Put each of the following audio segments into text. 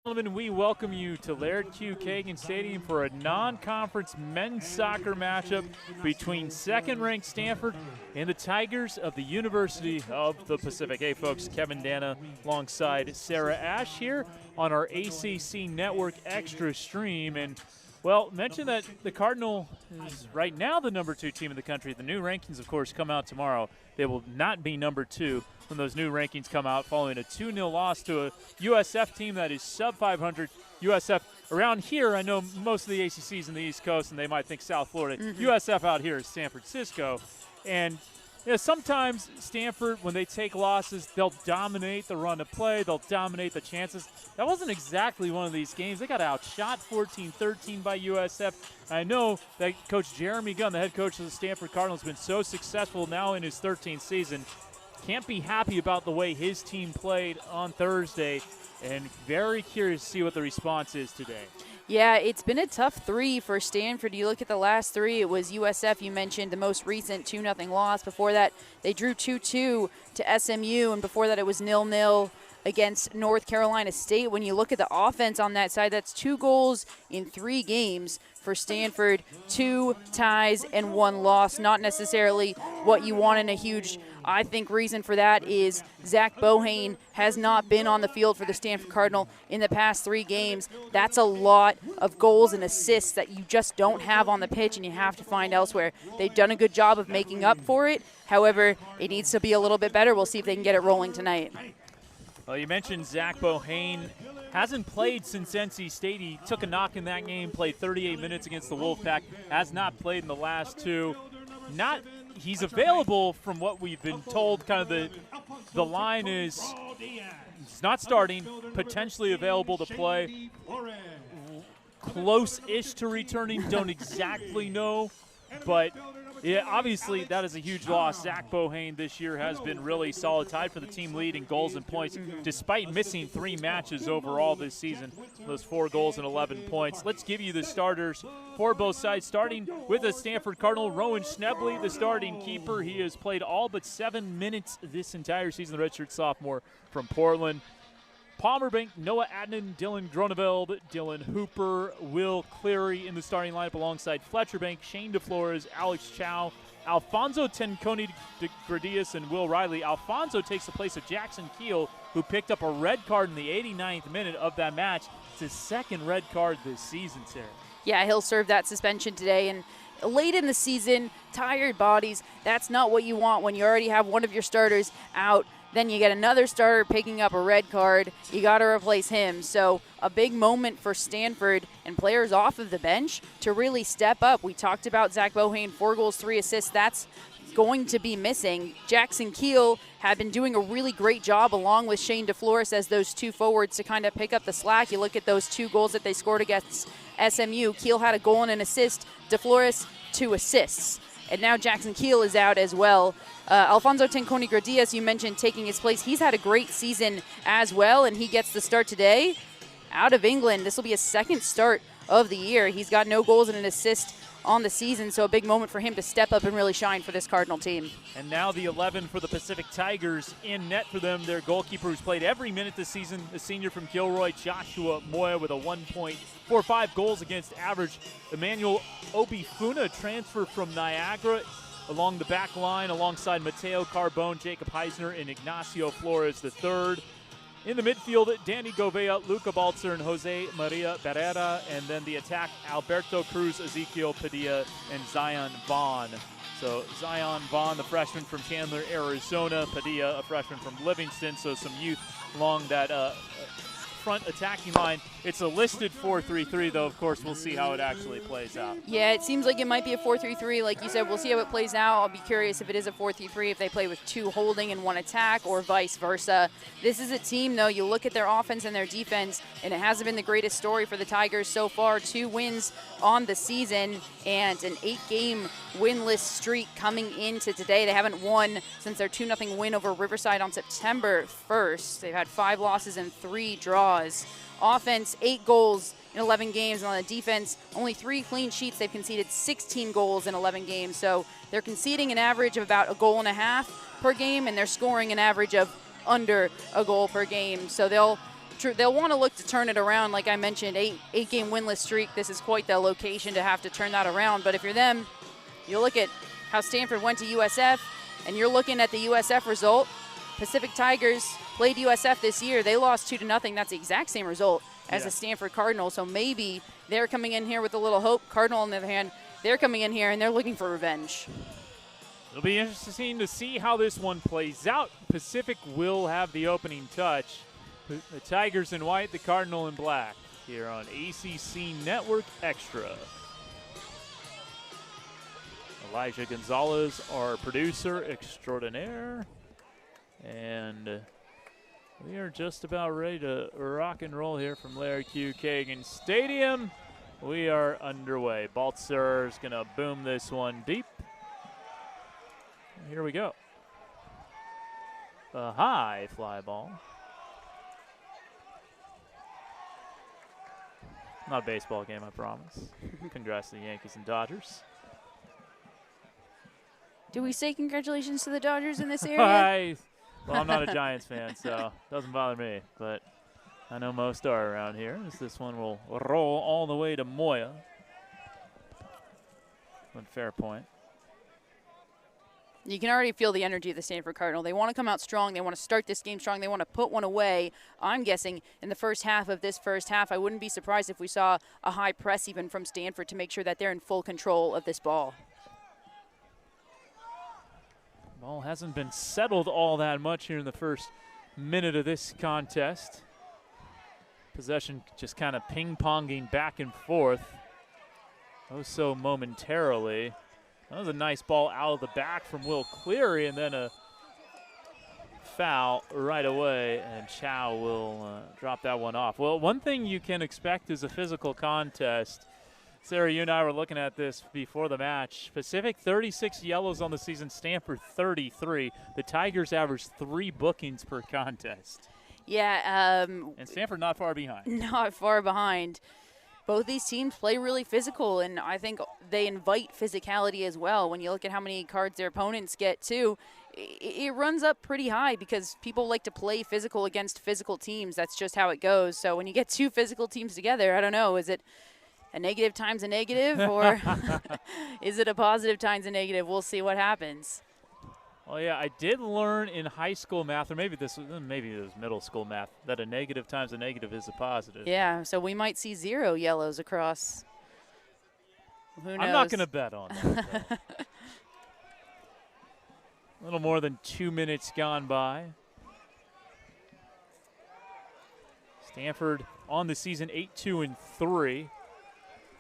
Gentlemen, we welcome you to Laird Q. Kagan Stadium for a non-conference men's soccer matchup between second-ranked Stanford and the Tigers of the University of the Pacific. Hey, folks, Kevin Dana alongside Sarah Ash here on our ACC Network Extra stream. And, well, mention that the Cardinal is right now the number 2 team in the country. The new rankings, of course, come out tomorrow. They will not be number 2 when those new rankings come out following a 2-0 loss to a USF team that is sub-500. USF around here, I know most of the ACCs in the East Coast, and they might think South Florida. USF out here is San Francisco. And sometimes Stanford, when they take losses, they'll dominate the run of play. They'll dominate the chances. That wasn't exactly one of these games. They got outshot 14-13 by USF. I know that Coach Jeremy Gunn, the head coach of the Stanford Cardinals, has been so successful now in his 13th season. Can't be happy about the way his team played on Thursday, and very curious to see what the response is today. Yeah, it's been a tough 3 for Stanford. You look at the last 3, it was USF, you mentioned, the most recent 2-0 loss. Before that, they drew 2-2 to SMU, and before that it was 0-0 against North Carolina State. When you look at the offense on that side, that's 2 goals in 3 games for Stanford, 2 ties and 1 loss. Not necessarily what you want in a huge, I think, reason for that is Zach Bohane has not been on the field for the Stanford Cardinal in the past 3 games. That's a lot of goals and assists that you just don't have on the pitch and you have to find elsewhere. They've done a good job of making up for it. However, it needs to be a little bit better. We'll see if they can get it rolling tonight. Well, you mentioned Zach Bohane. Hasn't played since NC State. He took a knock in that game, played 38 minutes against the Wolfpack. Has not played in the last 2. He's available from what we've been told. Kind of the line is he's not starting, potentially available to play. Close-ish to returning, don't exactly know, but yeah, obviously that is a huge loss. Zach Bohane this year has been really solid, tied for the team lead in goals and points, despite missing 3 matches overall this season. Those 4 goals and 11 points. Let's give you the starters for both sides, starting with the Stanford Cardinal. Rowan Schnebley, the starting keeper. He has played all but 7 minutes this entire season, the redshirt sophomore from Portland. Palmerbank, Noah Adnan, Dylan Groneveld, Dylan Hooper, Will Cleary in the starting lineup alongside Fletcher Bank, Shane DeFlores, Alex Chow, Alfonso Tenconi de Gradius, and Will Riley. Alfonso takes the place of Jackson Keel, who picked up a red card in the 89th minute of that match. It's his 2nd red card this season, Sarah. Yeah, he'll serve that suspension today. And late in the season, tired bodies, that's not what you want when you already have one of your starters out. Then you get another starter picking up a red card. You got to replace him. So a big moment for Stanford and players off of the bench to really step up. We talked about Zach Bohane, 4 goals, 3 assists. That's going to be missing. Jackson Keel had been doing a really great job along with Shane DeFlores as those 2 forwards to kind of pick up the slack. You look at those 2 goals that they scored against SMU. Keel had a goal and an assist. DeFlores, 2 assists. And now Jackson Keel is out as well. Alfonso Tenconi Gradius, you mentioned, taking his place. He's had a great season as well, and he gets the start today out of England. This will be his 2nd start of the year. He's got no goals and an assist on the season, so a big moment for him to step up and really shine for this Cardinal team. And now the 11 for the Pacific Tigers in net for them. Their goalkeeper who's played every minute this season, the senior from Gilroy, Joshua Moya, with a 1.45 goals against average. Emmanuel Obifuna, transfer from Niagara, along the back line alongside Mateo Carbone, Jacob Heisner, and Ignacio Flores III. In the midfield, Danny Govea, Luca Balzer, and Jose Maria Barrera. And then the attack, Alberto Cruz, Ezekiel Padilla, and Zion Vaughn. So Zion Vaughn, the freshman from Chandler, Arizona. Padilla, a freshman from Livingston. So some youth along that front attacking line. It's a listed 4-3-3, though. Of course, we'll see how it actually plays out. Yeah, it seems like it might be a 4-3-3. Like you said, we'll see how it plays out. I'll be curious if it is a 4-3-3, if they play with 2 holding and 1 attack, or vice versa. This is a team, though, you look at their offense and their defense, and it hasn't been the greatest story for the Tigers so far. 2 wins on the season and an 8-game winless streak coming into today. They haven't won since their 2-0 win over Riverside on September 1st. They've had 5 losses and 3 draws. Offense, 8 goals in 11 games. And on the defense, only 3 clean sheets. They've conceded 16 goals in 11 games. So they're conceding an average of about 1.5 goals per game, and they're scoring an average of under a goal per game. So they'll they'll want to look to turn it around. Like I mentioned, eight-game winless streak. This is quite the location to have to turn that around. But if you're them, you look at how Stanford went to USF, and you're looking at the USF result. Pacific Tigers played USF this year. They lost 2-0. That's the exact same result as the Stanford Cardinals. So maybe they're coming in here with a little hope. Cardinal, on the other hand, they're coming in here and they're looking for revenge. It'll be interesting to see how this one plays out. Pacific will have the opening touch. The Tigers in white, the Cardinal in black, here on ACC Network Extra. Elijah Gonzalez, our producer extraordinaire. And we are just about ready to rock and roll here from Laird Q. Kagan Stadium. We are underway. Baltzer is going to boom this one deep. Here we go. A high fly ball. Not a baseball game, I promise. Congrats to the Yankees and Dodgers. Do we say congratulations to the Dodgers in this area? Well, I'm not a Giants fan, so it doesn't bother me. But I know most are around here, as this one will roll all the way to Moya. But fair point. You can already feel the energy of the Stanford Cardinal. They want to come out strong. They want to start this game strong. They want to put one away. I'm guessing in the first half of this first half, I wouldn't be surprised if we saw a high press even from Stanford to make sure that they're in full control of this ball. Ball hasn't been settled all that much here in the first minute of this contest. Possession just kind of ping-ponging back and forth. Oh, so momentarily. That was a nice ball out of the back from Will Cleary, and then a foul right away, and Chow will drop that one off. Well, one thing you can expect is a physical contest. Sarah, you and I were looking at this before the match. Pacific 36 yellows on the season, Stanford 33. The Tigers average 3 bookings per contest. Yeah. And Stanford not far behind. Not far behind. Both these teams play really physical, and I think they invite physicality as well. When you look at how many cards their opponents get, too, it runs up pretty high because people like to play physical against physical teams. That's just how it goes. So when you get 2 physical teams together, I don't know, is it a negative times a negative, or is it a positive times a negative? We'll see what happens. Well, yeah, I did learn in high school math, or maybe it was middle school math, that a negative times a negative is a positive. Yeah, so we might see 0 yellows across. Who knows? I'm not going to bet on that. A little more than 2 minutes gone by. Stanford on the season 8-2-3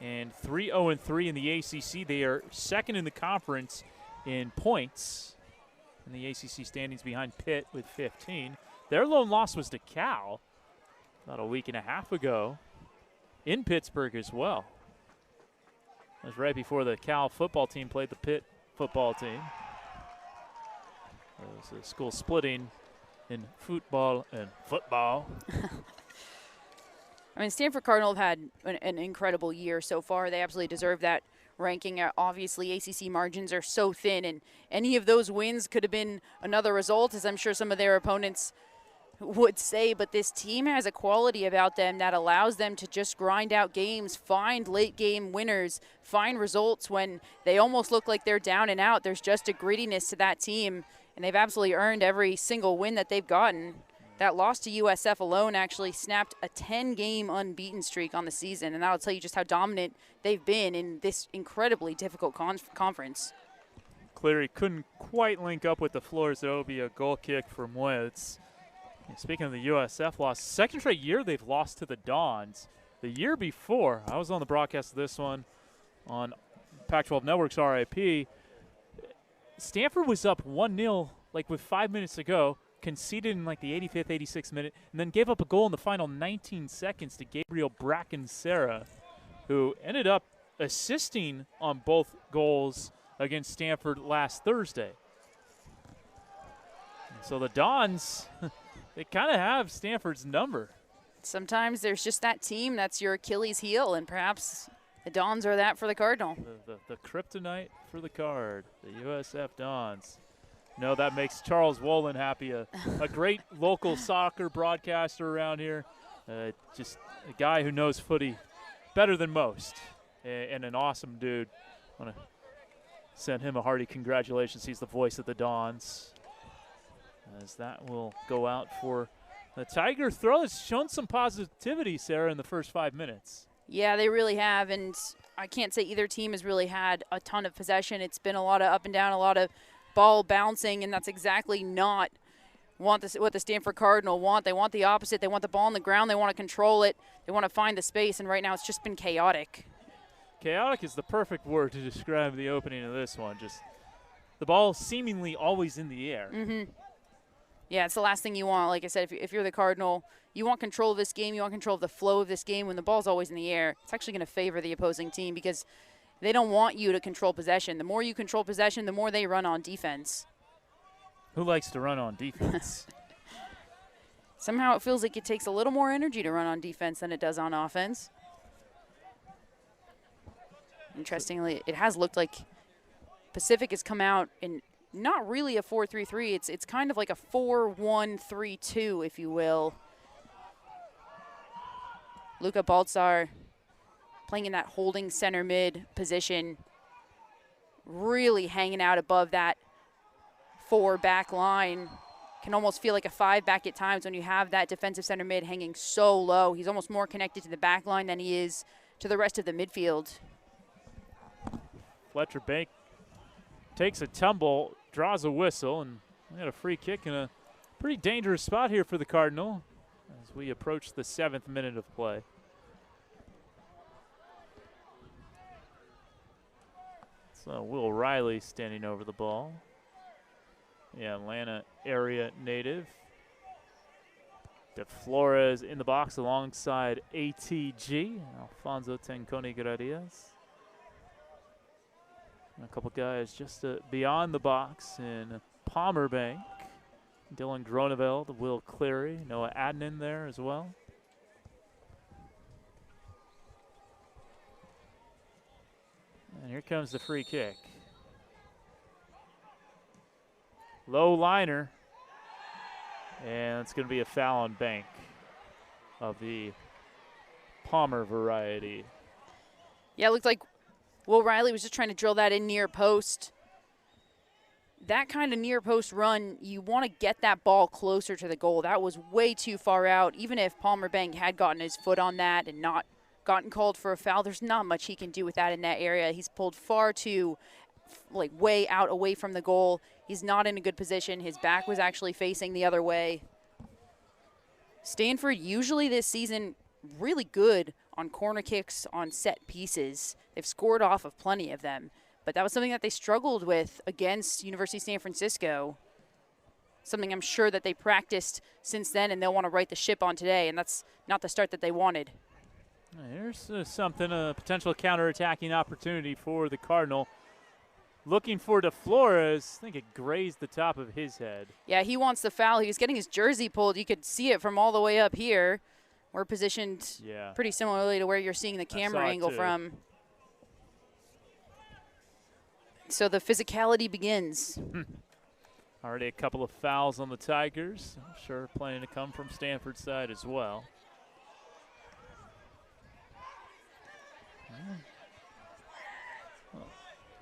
and 3-0-3 in the ACC. They are second in the conference in points in the ACC standings behind Pitt with 15. Their lone loss was to Cal about a week and a half ago in Pittsburgh as well. It was right before the Cal football team played the Pitt football team. There was a school splitting in football and football. I mean, Stanford Cardinal have had an incredible year so far. They absolutely deserve that ranking. Obviously, ACC margins are so thin, and any of those wins could have been another result, as I'm sure some of their opponents would say. But this team has a quality about them that allows them to just grind out games, find late-game winners, find results when they almost look like they're down and out. There's just a grittiness to that team, and they've absolutely earned every single win that they've gotten. That loss to USF alone actually snapped a 10-game unbeaten streak on the season, and that'll tell you just how dominant they've been in this incredibly difficult conference. Cleary couldn't quite link up with the floors. There will be a goal kick for Moya. Speaking of the USF loss, second straight year they've lost to the Dons. The year before, I was on the broadcast of this one on Pac-12 Network's RIP. Stanford was up 1-0 like with 5 minutes to go, conceded in like the 85th, 86th minute, and then gave up a goal in the final 19 seconds to Gabriel Bracken-Serra, who ended up assisting on both goals against Stanford last Thursday. And so the Dons, they kind of have Stanford's number. Sometimes there's just that team that's your Achilles heel, and perhaps the Dons are that for the Cardinal. The kryptonite for the Card, the USF Dons. No, that makes Charles Wolin happy, a great local soccer broadcaster around here. Just a guy who knows footy better than most, and an awesome dude. I want to send him a hearty congratulations. He's the voice of the Dons, as that will go out for the Tiger throw. Has shown some positivity, Sarah, in the first 5 minutes. Yeah, they really have, and I can't say either team has really had a ton of possession. It's been a lot of up and down, a lot of ball bouncing, and that's exactly not what the Stanford Cardinal want. They want the opposite. They want the ball on the ground. They want to control it. They want to find the space, and right now it's just been chaotic. Chaotic is the perfect word to describe the opening of this one. Just the ball seemingly always in the air. Mm-hmm. Yeah, it's the last thing you want. Like I said, if you're the Cardinal, you want control of this game. You want control of the flow of this game. When the ball's always in the air, it's actually going to favor the opposing team because they don't want you to control possession. The more you control possession, the more they run on defense. Who likes to run on defense? Somehow it feels like it takes a little more energy to run on defense than it does on offense. Interestingly, it has looked like Pacific has come out in not really a 4-3-3. It's kind of like a 4-1-3-2, if you will. Luka Baltzar playing in that holding center mid position, really hanging out above that 4 back line. Can almost feel like a 5 back at times when you have that defensive center mid hanging so low. He's almost more connected to the back line than he is to the rest of the midfield. Fletcher Bank takes a tumble, draws a whistle, and we got a free kick in a pretty dangerous spot here for the Cardinal as we approach the 7th minute of play. So Will Riley standing over the ball. The Atlanta area native. De Flores in the box alongside ATG, Alfonso Tenconi Gradias. And a couple guys just beyond the box in Palmer Bank. Dylan Groneveld, Will Cleary, Noah Adnan there as well. And here comes the free kick. Low liner. And it's going to be a foul on Bank of the Palmer variety. Yeah, it looked like Will Riley was just trying to drill that in near post. That kind of near post run, you want to get that ball closer to the goal. That was way too far out. Even if Palmer Bank had gotten his foot on that and not gotten called for a foul, there's not much he can do with that in that area. He's pulled far too, way out away from the goal. He's not in a good position. His back was actually facing the other way. Stanford usually this season really good on corner kicks, on set pieces. They've scored off of plenty of them. But that was something that they struggled with against University of San Francisco. Something I'm sure that they practiced since then and they'll want to right the ship on today, and that's not the start that they wanted. Here's something, a potential counter-attacking opportunity for the Cardinal. Looking for De Flores. I think it grazed the top of his head. Yeah, he wants the foul. He was getting his jersey pulled. You could see it from all the way up here. We're positioned pretty similarly to where you're seeing the camera angle from. So the physicality begins. Already a couple of fouls on the Tigers. I'm sure planning to come from Stanford's side as well.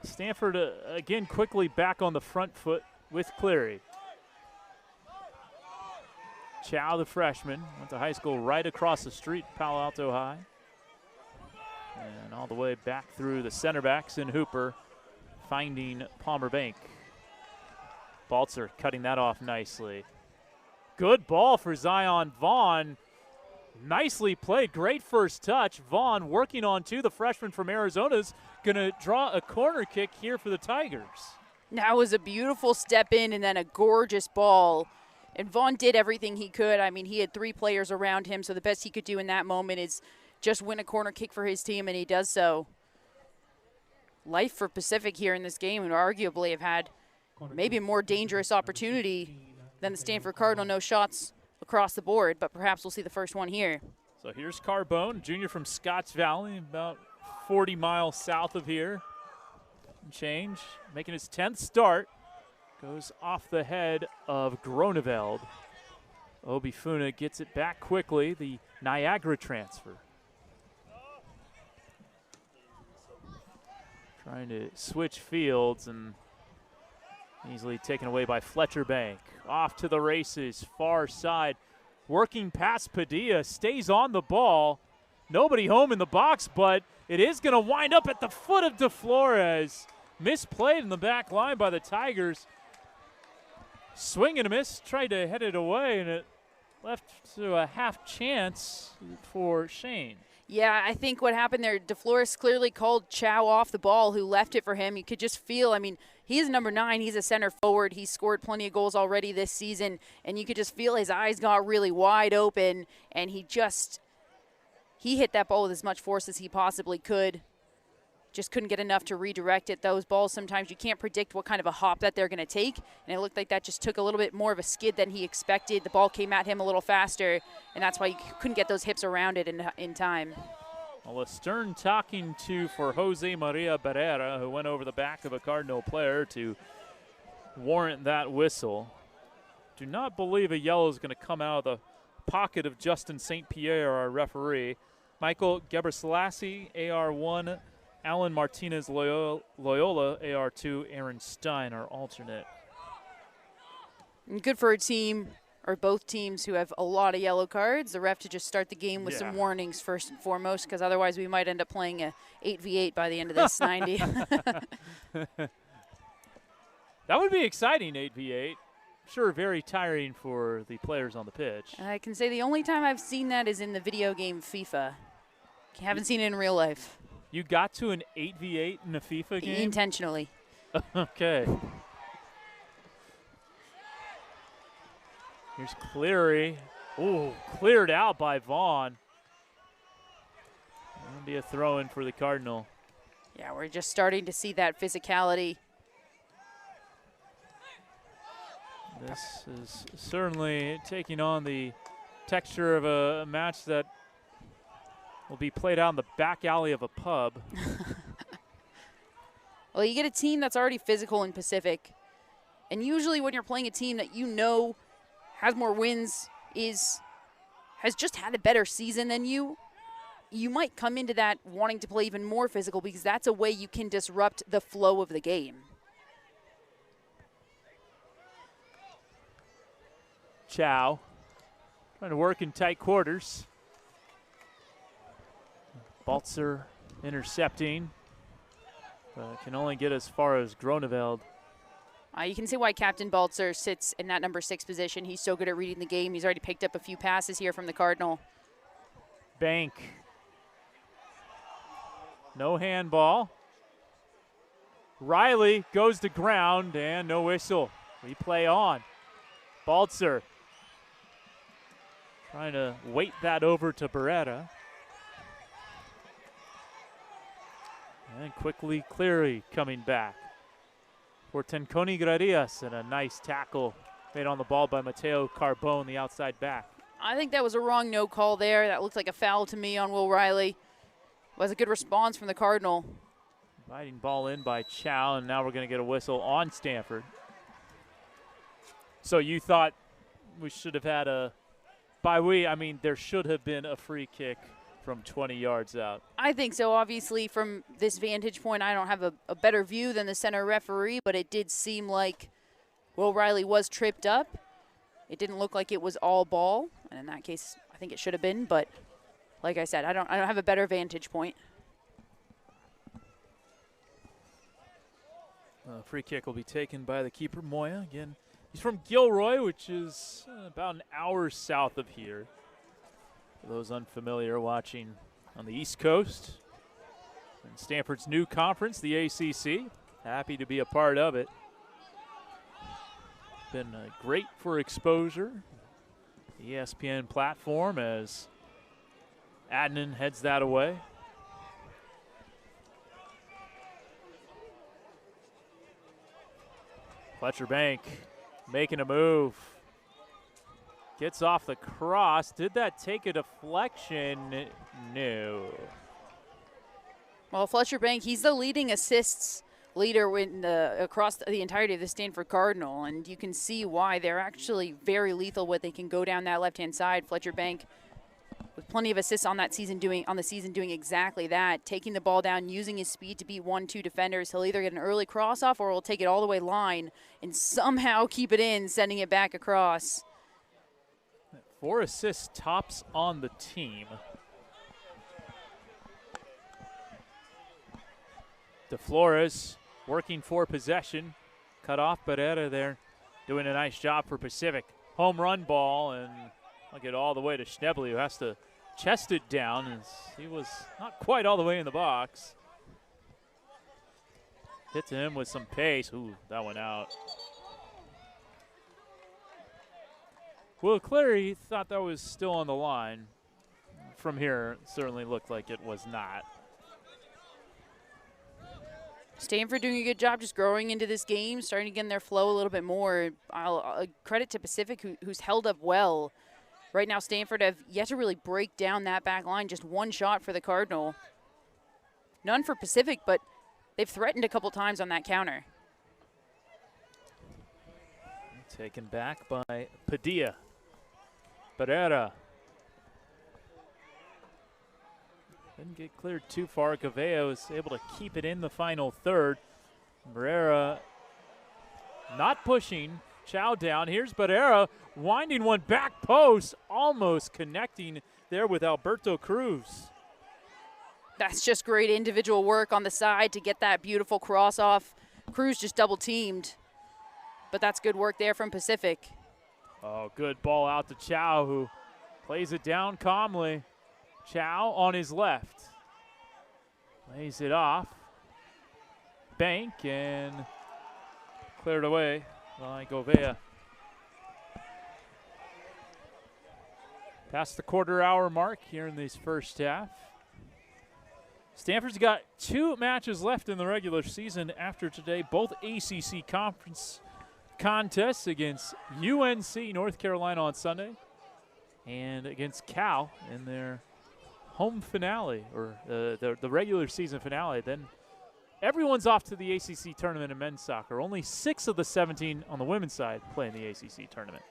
Stanford, again, quickly back on the front foot with Cleary. Chow, the freshman, went to high school right across the street, Palo Alto High. And all the way back through the center backs in Hooper, finding Palmer Bank. Baltzer cutting that off nicely. Good ball for Zion Vaughn. Nicely played, great first touch. Vaughn working on two. The freshman from Arizona is going to draw a corner kick here for the Tigers. That was a beautiful step in and then a gorgeous ball. And Vaughn did everything he could. I mean, he had 3 players around him, so the best he could do in that moment is just win a corner kick for his team, and he does so. Life for Pacific here in this game and arguably have had maybe a more dangerous opportunity than the Stanford Cardinal. No shots across the board, but perhaps we'll see the first one here. So here's Carbone, junior from Scotts Valley, about 40 miles south of here. Change, making his 10th start. Goes off the head of Groneveld. Obifuna gets it back quickly, the Niagara transfer. Trying to switch fields and easily taken away by Fletcher Bank. Off to the races, far side. Working past Padilla, stays on the ball. Nobody home in the box, but it is going to wind up at the foot of DeFlores. Misplayed in the back line by the Tigers. Swing and a miss, tried to head it away, and it left to a half chance for Shane. Yeah, I think what happened there, DeFlores clearly called Chow off the ball, who left it for him. You could just feel, I mean, he's number 9. He's a center forward. He's scored plenty of goals already this season, and you could just feel his eyes got really wide open, and he hit that ball with as much force as he possibly could. Just couldn't get enough to redirect it. Those balls, sometimes you can't predict what kind of a hop that they're going to take, and it looked like that just took a little bit more of a skid than he expected. The ball came at him a little faster, and that's why you couldn't get those hips around it in time. Well, a stern talking to for Jose Maria Barrera, who went over the back of a Cardinal player to warrant that whistle. Do not believe a yellow is going to come out of the pocket of Justin St. Pierre, our referee. Michael Gebrselassie, AR1. Alan Martinez Loyola, AR2, Aaron Stein, our alternate. And good for a team, or both teams, who have a lot of yellow cards. The ref to just start the game with some warnings first and foremost, because otherwise we might end up playing a 8v8 by the end of this 90. That would be exciting, 8v8. Sure, very tiring for the players on the pitch. I can say the only time I've seen that is in the video game FIFA. Haven't seen it in real life. You got to an 8v8 in a FIFA game? Intentionally. Okay. Here's Cleary. Ooh, cleared out by Vaughn. That'll be a throw-in for the Cardinal. Yeah, we're just starting to see that physicality. This is certainly taking on the texture of a match that will be played out in the back alley of a pub. Well, you get a team that's already physical in Pacific, and usually when you're playing a team that you know has more wins, has just had a better season than you might come into that wanting to play even more physical, because that's a way you can disrupt the flow of the game. Chow trying to work in tight quarters. Baltzer intercepting, but can only get as far as Groneveld. You can see why Captain Baltzer sits in that number 6 position. He's so good at reading the game. He's already picked up a few passes here from the Cardinal. Bank. No handball. Riley goes to ground and no whistle. Replay on. Baltzer trying to weight that over to Beretta. And quickly Cleary coming back for Tenconi Gradias, and a nice tackle made on the ball by Mateo Carbone, the outside back. I think that was a wrong no call there. That looked like a foul to me on Will Riley. It was a good response from the Cardinal. Biting ball in by Chow, and now we're going to get a whistle on Stanford. So you thought we should have had a, I mean there should have been a free kick from 20 yards out. I think so. Obviously, from this vantage point, I don't have a better view than the center referee, but it did seem like Will Riley was tripped up. It didn't look like it was all ball, and in that case, I think it should have been. But like I said, I don't have a better vantage point. Free kick will be taken by the keeper, Moya. Again, he's from Gilroy, which is about an hour south of here. For those unfamiliar watching on the East Coast. And Stanford's new conference, the ACC. Happy to be a part of it. Been great for exposure. The ESPN platform as Adnan heads that away. Fletcher Bank making a move. Gets off the cross. Did that take a deflection? No. Well, Fletcher Bank, he's the leading assists leader across the entirety of the Stanford Cardinal, and you can see why they're actually very lethal. What they can go down that left-hand side. Fletcher Bank, with plenty of assists on the season, doing exactly that, taking the ball down, using his speed to beat 1-2 defenders. He'll either get an early cross-off or he'll take it all the way line and somehow keep it in, sending it back across. 4 assists tops on the team. DeFlores working for possession. Cut off Barrera there, doing a nice job for Pacific. Home run ball, and I'll get all the way to Schnebly, who has to chest it down as he was not quite all the way in the box. Hit to him with some pace. Ooh, that went out. Will Cleary thought that was still on the line. From here, it certainly looked like it was not. Stanford doing a good job just growing into this game, starting to get in their flow a little bit more. I'll credit to Pacific, who's held up well. Right now, Stanford have yet to really break down that back line. Just one shot for the Cardinal. None for Pacific, but they've threatened a couple times on that counter. Taken back by Padilla. Barrera. Didn't get cleared too far. Gavea was able to keep it in the final third. Barrera not pushing. Chow down. Here's Barrera winding one back post, almost connecting there with Alberto Cruz. That's just great individual work on the side to get that beautiful cross off. Cruz just double teamed, but that's good work there from Pacific. Oh, good ball out to Chow, who plays it down calmly. Chow on his left. Lays it off. Bank and cleared away by Gouveia. Past the quarter-hour mark here in this first half. Stanford's got 2 matches left in the regular season after today, both ACC conference contests against UNC North Carolina on Sunday and against Cal in their home finale, or the regular season finale. Then everyone's off to the ACC tournament in men's soccer. Only 6 of the 17 on the women's side play in the ACC tournament.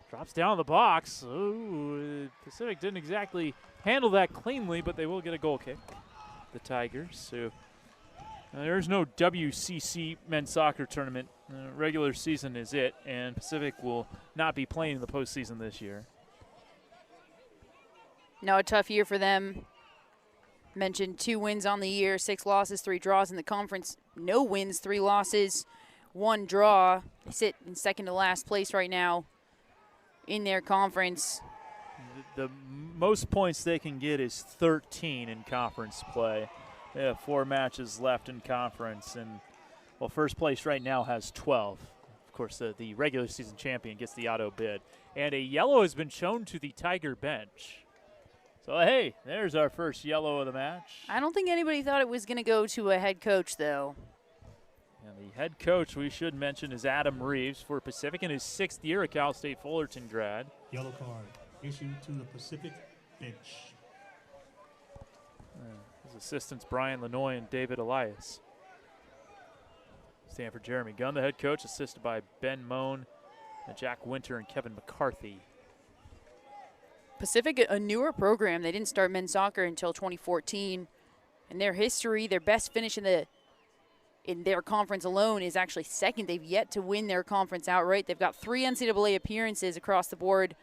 Drops down the box. Ooh, Pacific didn't exactly handle that cleanly, but they will get a goal kick. The Tigers. So there's no WCC men's soccer tournament. Regular season is it, and Pacific will not be playing in the postseason this year. No, a tough year for them. Mentioned 2 wins on the year, 6 losses, 3 draws in the conference. No wins, 3 losses, 1 draw. They sit in second to last place right now in their conference. The most points they can get is 13 in conference play. They have 4 matches left in conference, and well, first place right now has 12. Of course, the regular season champion gets the auto bid. And a yellow has been shown to the Tiger bench. So, hey, there's our first yellow of the match. I don't think anybody thought it was going to go to a head coach, though. And the head coach, we should mention, is Adam Reeves for Pacific in his 6th year at Cal State Fullerton grad. Yellow card issued to the Pacific bench. His assistants, Brian Lanoy and David Elias. Stanford Jeremy Gunn, the head coach, assisted by Ben Moan, and Jack Winter, and Kevin McCarthy. Pacific, a newer program. They didn't start men's soccer until 2014. In their history, their best finish in their conference alone is actually 2nd. They've yet to win their conference outright. They've got 3 NCAA appearances across the board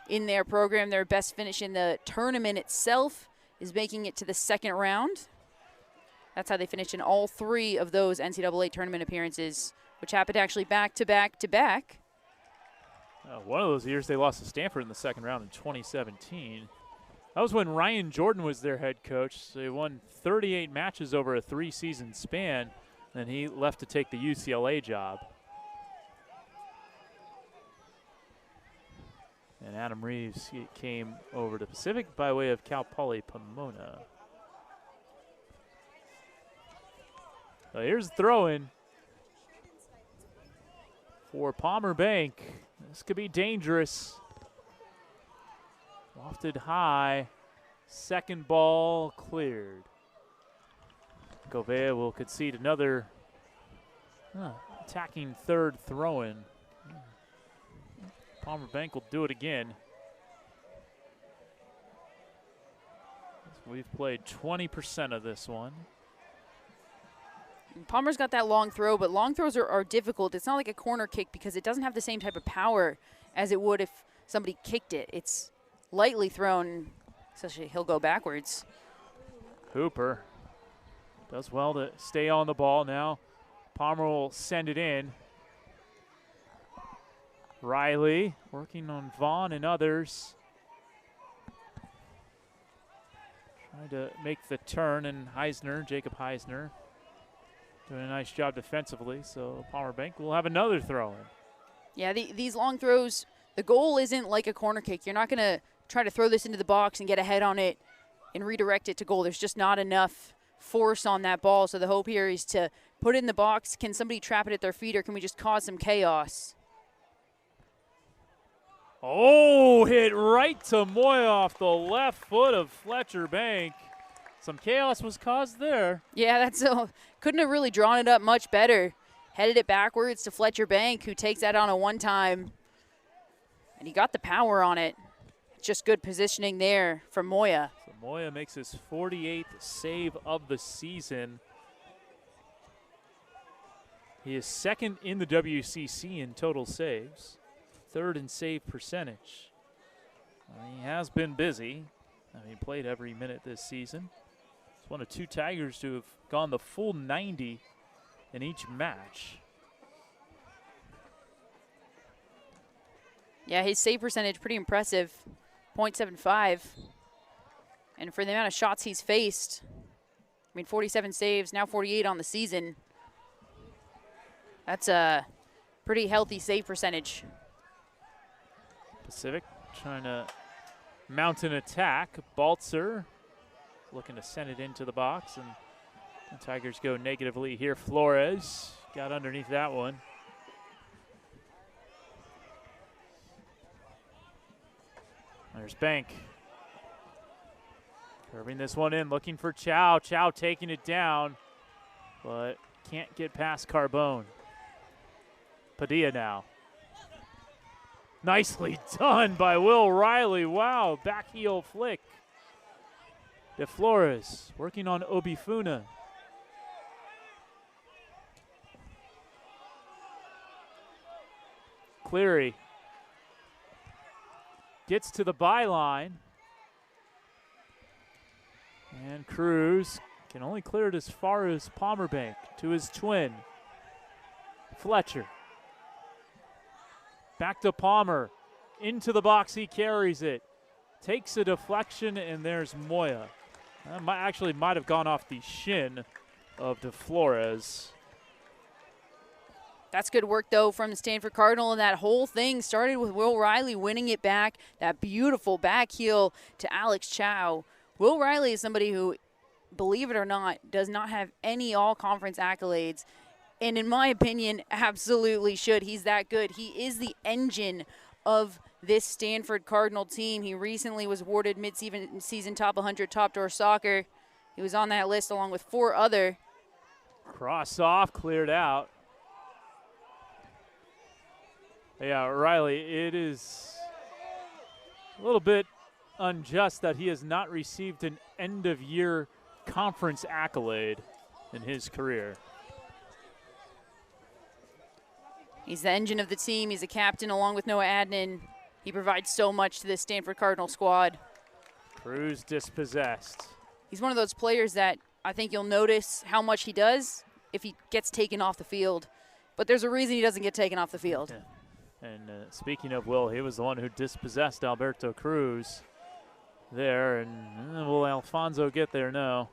in their program. Their best finish in the tournament itself is making it to the 2nd round. That's how they finished in all 3 of those NCAA tournament appearances, which happened actually back-to-back-to-back. One of those years they lost to Stanford in the 2nd round in 2017. That was when Ryan Jordan was their head coach. They won 38 matches over a 3-season span, and he left to take the UCLA job. And Adam Reeves came over to Pacific by way of Cal Poly Pomona. So here's the throw-in for Palmer Bank. This could be dangerous. Lofted high. 2nd ball cleared. Gouveia will concede another attacking third throw-in. Palmer Bank will do it again. We've played 20% of this one. Palmer's got that long throw, but long throws are difficult. It's not like a corner kick because it doesn't have the same type of power as it would if somebody kicked it. It's lightly thrown, especially he'll go backwards. Hooper does well to stay on the ball now. Palmer will send it in. Riley working on Vaughn and others. Trying to make the turn, and Jacob Heisner, doing a nice job defensively, so Palmer Bank will have another throw in. Yeah, these long throws, the goal isn't like a corner kick. You're not going to try to throw this into the box and get a head on it and redirect it to goal. There's just not enough force on that ball, so the hope here is to put it in the box. Can somebody trap it at their feet, or can we just cause some chaos? Oh, hit right to Moya off the left foot of Fletcher Bank. Some chaos was caused there. Yeah, that's couldn't have really drawn it up much better. Headed it backwards to Fletcher Bank, who takes that on a one-time. And he got the power on it. Just good positioning there from Moya. So Moya makes his 48th save of the season. He is second in the WCC in total saves, third in save percentage. He has been busy. He played every minute this season. He's one of two Tigers to have gone the full 90 in each match. Yeah, his save percentage pretty impressive, .75. And for the amount of shots he's faced, 47 saves, now 48 on the season. That's a pretty healthy save percentage. Pacific trying to mount an attack. Baltzer looking to send it into the box, and the Tigers go negatively here. Flores got underneath that one. There's Bank. Curving this one in, looking for Chow. Chow taking it down, but can't get past Carbone. Padilla now. Nicely done by Will Riley. Wow, back heel flick. De Flores working on Obifuna. Cleary gets to the byline. And Cruz can only clear it as far as Palmer Bank to his twin, Fletcher. Back to Palmer. Into the box, he carries it. Takes a deflection, and there's Moya. That might have gone off the shin of De Flores. That's good work, though, from the Stanford Cardinal, and that whole thing started with Will Riley winning it back. That beautiful back heel to Alex Chow. Will Riley is somebody who, believe it or not, does not have any all-conference accolades, and in my opinion, absolutely should. He's that good. He is the engine of this Stanford Cardinal team. He recently was awarded mid-season top 100 Top Door Soccer. He was on that list along with 4 other. Cross off, cleared out. Yeah, Riley, it is a little bit unjust that he has not received an end-of-year conference accolade in his career. He's the engine of the team. He's a captain along with Noah Adnan. He provides so much to the Stanford Cardinal squad. Cruz dispossessed. He's one of those players that I think you'll notice how much he does if he gets taken off the field. But there's a reason he doesn't get taken off the field. Yeah. And speaking of Will, he was the one who dispossessed Alberto Cruz there. And will Alfonso get there? No.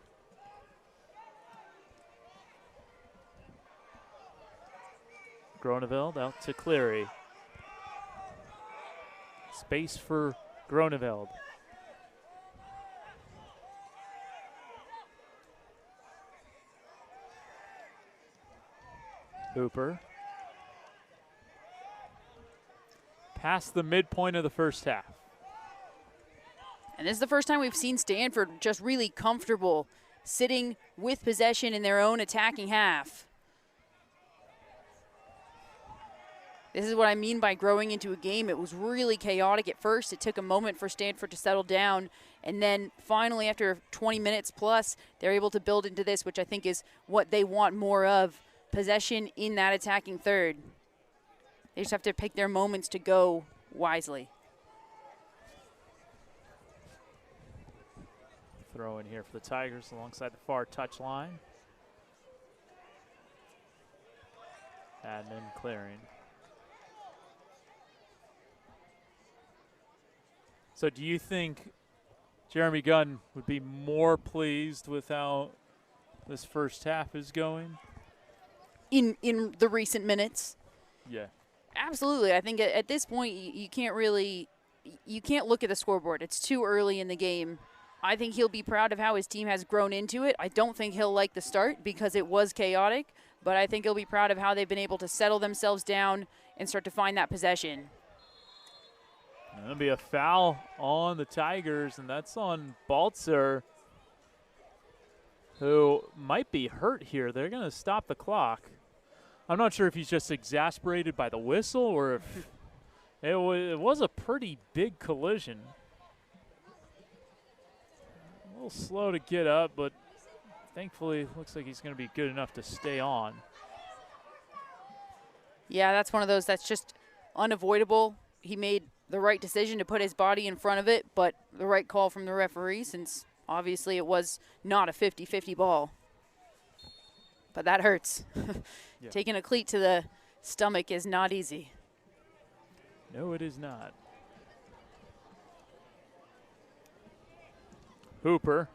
Groneveld out to Cleary. Space for Groneveld. Hooper. Past the midpoint of the first half. And this is the first time we've seen Stanford just really comfortable sitting with possession in their own attacking half. This is what I mean by growing into a game. It was really chaotic at first. It took a moment for Stanford to settle down. And then finally, after 20 minutes plus, they're able to build into this, which I think is what they want more of, possession in that attacking third. They just have to pick their moments to go wisely. Throw in here for the Tigers alongside the far touchline. Adnan clearing. So do you think Jeremy Gunn would be more pleased with how this first half is going? In the recent minutes? Yeah. Absolutely. I think at this point you can't look at the scoreboard. It's too early in the game. I think he'll be proud of how his team has grown into it. I don't think he'll like the start because it was chaotic, but I think he'll be proud of how they've been able to settle themselves down and start to find that possession. That'll be a foul on the Tigers, and that's on Baltzer, who might be hurt here. They're going to stop the clock. I'm not sure if he's just exasperated by the whistle or if it was a pretty big collision. A little slow to get up, but thankfully it looks like he's going to be good enough to stay on. Yeah, that's one of those that's just unavoidable. He made the right decision to put his body in front of it, but the right call from the referee, since obviously it was not a 50-50 ball. But that hurts. Yeah. Taking a cleat to the stomach is not easy. No, it is not. Hooper.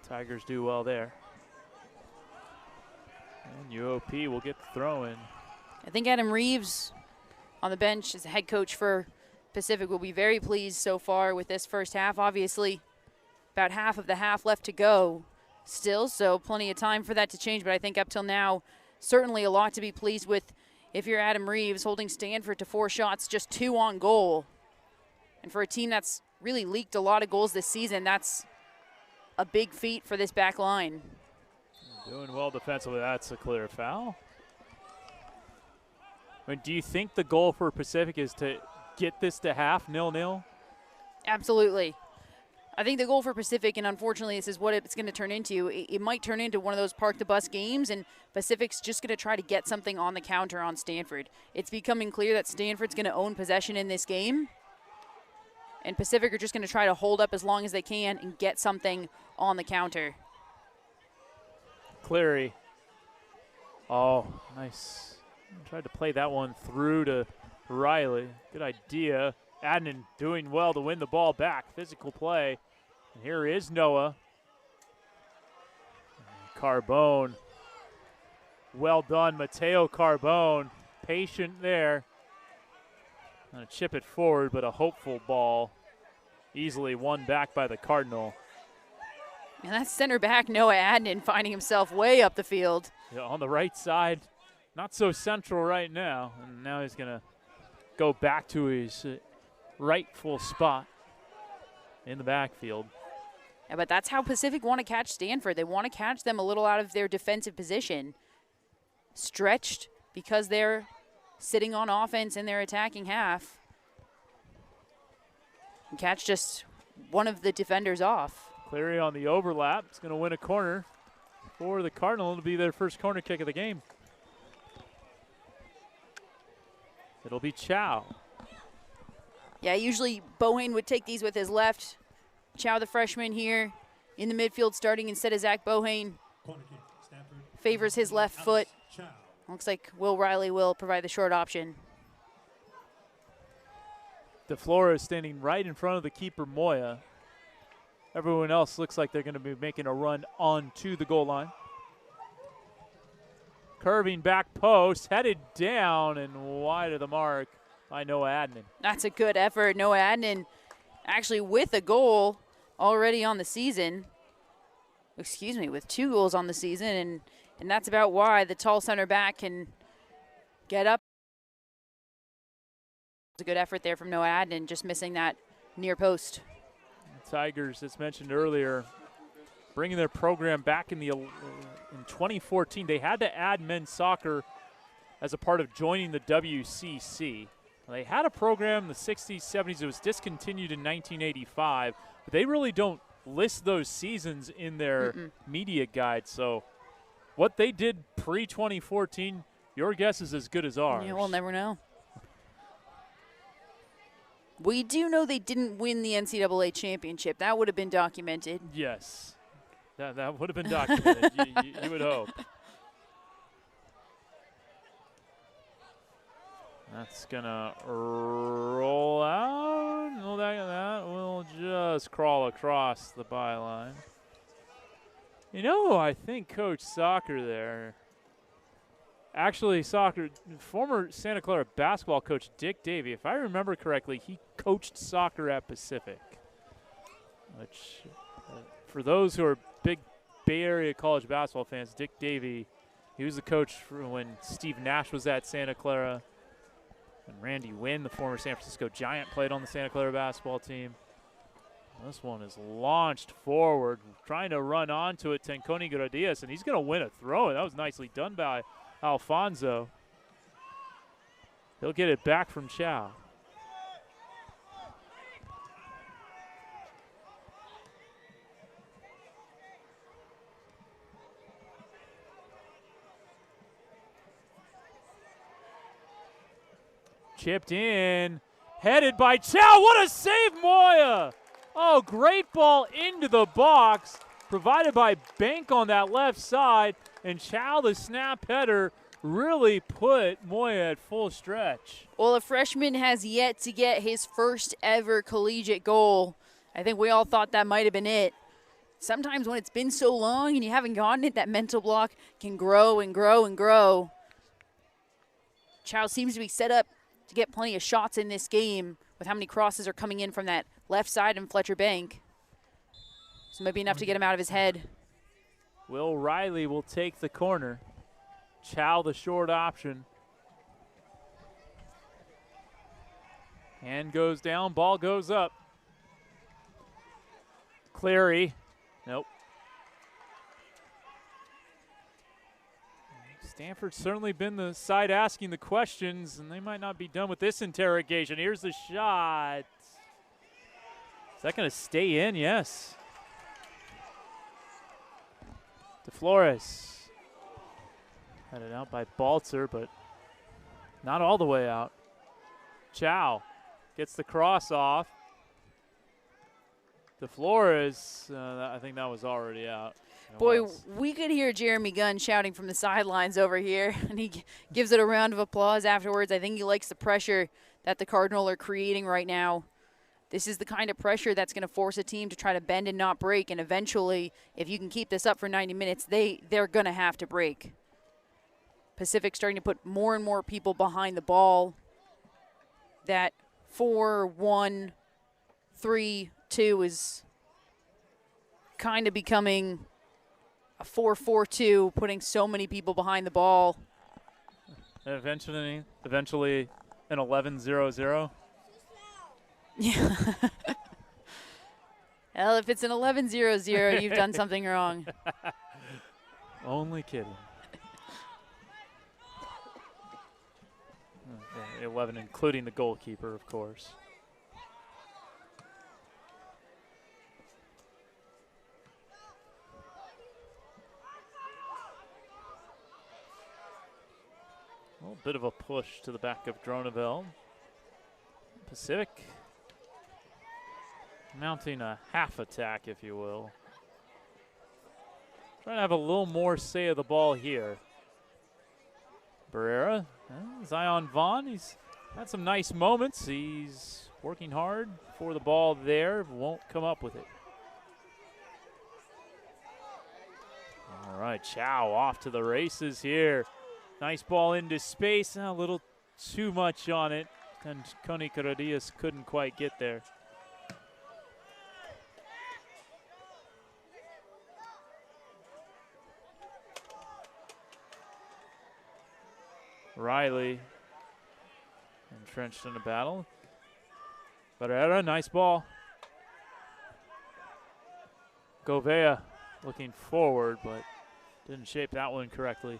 Tigers do well there. And UOP will get the throw in. I think Adam Reeves on the bench as the head coach for Pacific will be very pleased so far with this first half. Obviously, about half of the half left to go still, so plenty of time for that to change. But I think up till now, certainly a lot to be pleased with if you're Adam Reeves, holding Stanford to 4 shots, just 2 on goal. And for a team that's really leaked a lot of goals this season, that's a big feat for this back line. Doing well defensively. That's a clear foul. I mean, do you think the goal for Pacific is to get this to half, 0-0? Absolutely. I think the goal for Pacific, and unfortunately this is what it's going to turn into, it might turn into one of those park the bus games, and Pacific's just going to try to get something on the counter on Stanford. It's becoming clear that Stanford's going to own possession in this game, and Pacific are just going to try to hold up as long as they can and get something on the counter. Cleary. Oh, nice. Tried to play that one through to Riley. Good idea. Adnan doing well to win the ball back. Physical play. And here is Noah. Carbone. Well done, Mateo Carbone. Patient there. Gonna chip it forward, but a hopeful ball. Easily won back by the Cardinal. And that's center back Noah Adnan finding himself way up the field. Yeah, on the right side. Not so central right now. And now he's going to go back to his rightful spot in the backfield. Yeah, but that's how Pacific want to catch Stanford. They want to catch them a little out of their defensive position. Stretched because they're sitting on offense in their attacking half. And catch just one of the defenders off. Cleary on the overlap. It's going to win a corner for the Cardinal. It'll be their first corner kick of the game. It'll be Chow. Yeah, usually Bohane would take these with his left. Chow, the freshman here in the midfield starting instead of Zach Bohane. Favors his left foot. Looks like Will Riley will provide the short option. DeFlora is standing right in front of the keeper, Moya. Everyone else looks like they're going to be making a run onto the goal line. Curving back post, headed down and wide of the mark by Noah Adnan. That's a good effort. Noah Adnan actually with a goal already on the season. Excuse me, with 2 goals on the season, and that's about why the tall center back can get up It's a good effort there from Noah Adnan, just missing that near post. The Tigers, as mentioned earlier, bringing their program back in 2014. They had to add men's soccer as a part of joining the WCC. They had a program in the 60s, 70s. It was discontinued in 1985, but they really don't list those seasons in their media guide. So what they did pre-2014, your guess is as good as ours. Yeah, we'll never know. We do know they didn't win the NCAA championship. That would have been documented. Yes, that would have been documented. you would hope. That's going to roll out. Well, that will just crawl across the byline. You know, I think Coach Soccer there. Actually, former Santa Clara basketball coach Dick Davey, if I remember correctly, he coached soccer at Pacific. Which, for those who are big Bay Area college basketball fans, Dick Davey, he was the coach for when Steve Nash was at Santa Clara. And Randy Wynn, the former San Francisco Giant, played on the Santa Clara basketball team. This one is launched forward, trying to run onto it, Tenconi Gradias, and he's going to win a throw. That was nicely done by Alfonso. He'll get it back from Chow. Chipped in, headed by Chow. What a save, Moya! Oh, great ball into the box, provided by Bank on that left side, and Chow, the snap header, really put Moya at full stretch. Well, a freshman has yet to get his first ever collegiate goal. I think we all thought that might have been it. Sometimes when it's been so long and you haven't gotten it, that mental block can grow and grow and grow. Chow seems to be set up to get plenty of shots in this game with how many crosses are coming in from that left side and Fletcher Bank. So maybe enough to get him out of his head. Will Riley will take the corner. Chow the short option. Hand goes down, ball goes up. Cleary, nope. Stanford's certainly been the side asking the questions, and they might not be done with this interrogation. Here's the shot. Is that going to stay in? Yes. DeFlores. Headed out by Balzer, but not all the way out. Chow gets the cross off. DeFlores, I think that was already out. Boy, we could hear Jeremy Gunn shouting from the sidelines over here, and he gives it a round of applause afterwards. I think he likes the pressure that the Cardinal are creating right now. This is the kind of pressure that's going to force a team to try to bend and not break, and eventually, if you can keep this up for 90 minutes, they're going to have to break. Pacific starting to put more and more people behind the ball. That 4-1-3-2 is kind of becoming a 4-4-2, putting so many people behind the ball. Eventually an 11-0-0. Yeah. Well, if it's an 11-0-0, you've done something wrong. Only kidding. 11, including the goalkeeper, of course. A little bit of a push to the back of Droneville. Pacific mounting a half attack, if you will. Trying to have a little more say of the ball here. Barrera, Zion Vaughn, he's had some nice moments. He's working hard for the ball there, won't come up with it. All right, Chow off to the races here. Nice ball into space, a little too much on it, and Coney Caradias couldn't quite get there. Riley, Entrenched in a battle. Barrera, nice ball. Govea looking forward, but didn't shape that one correctly.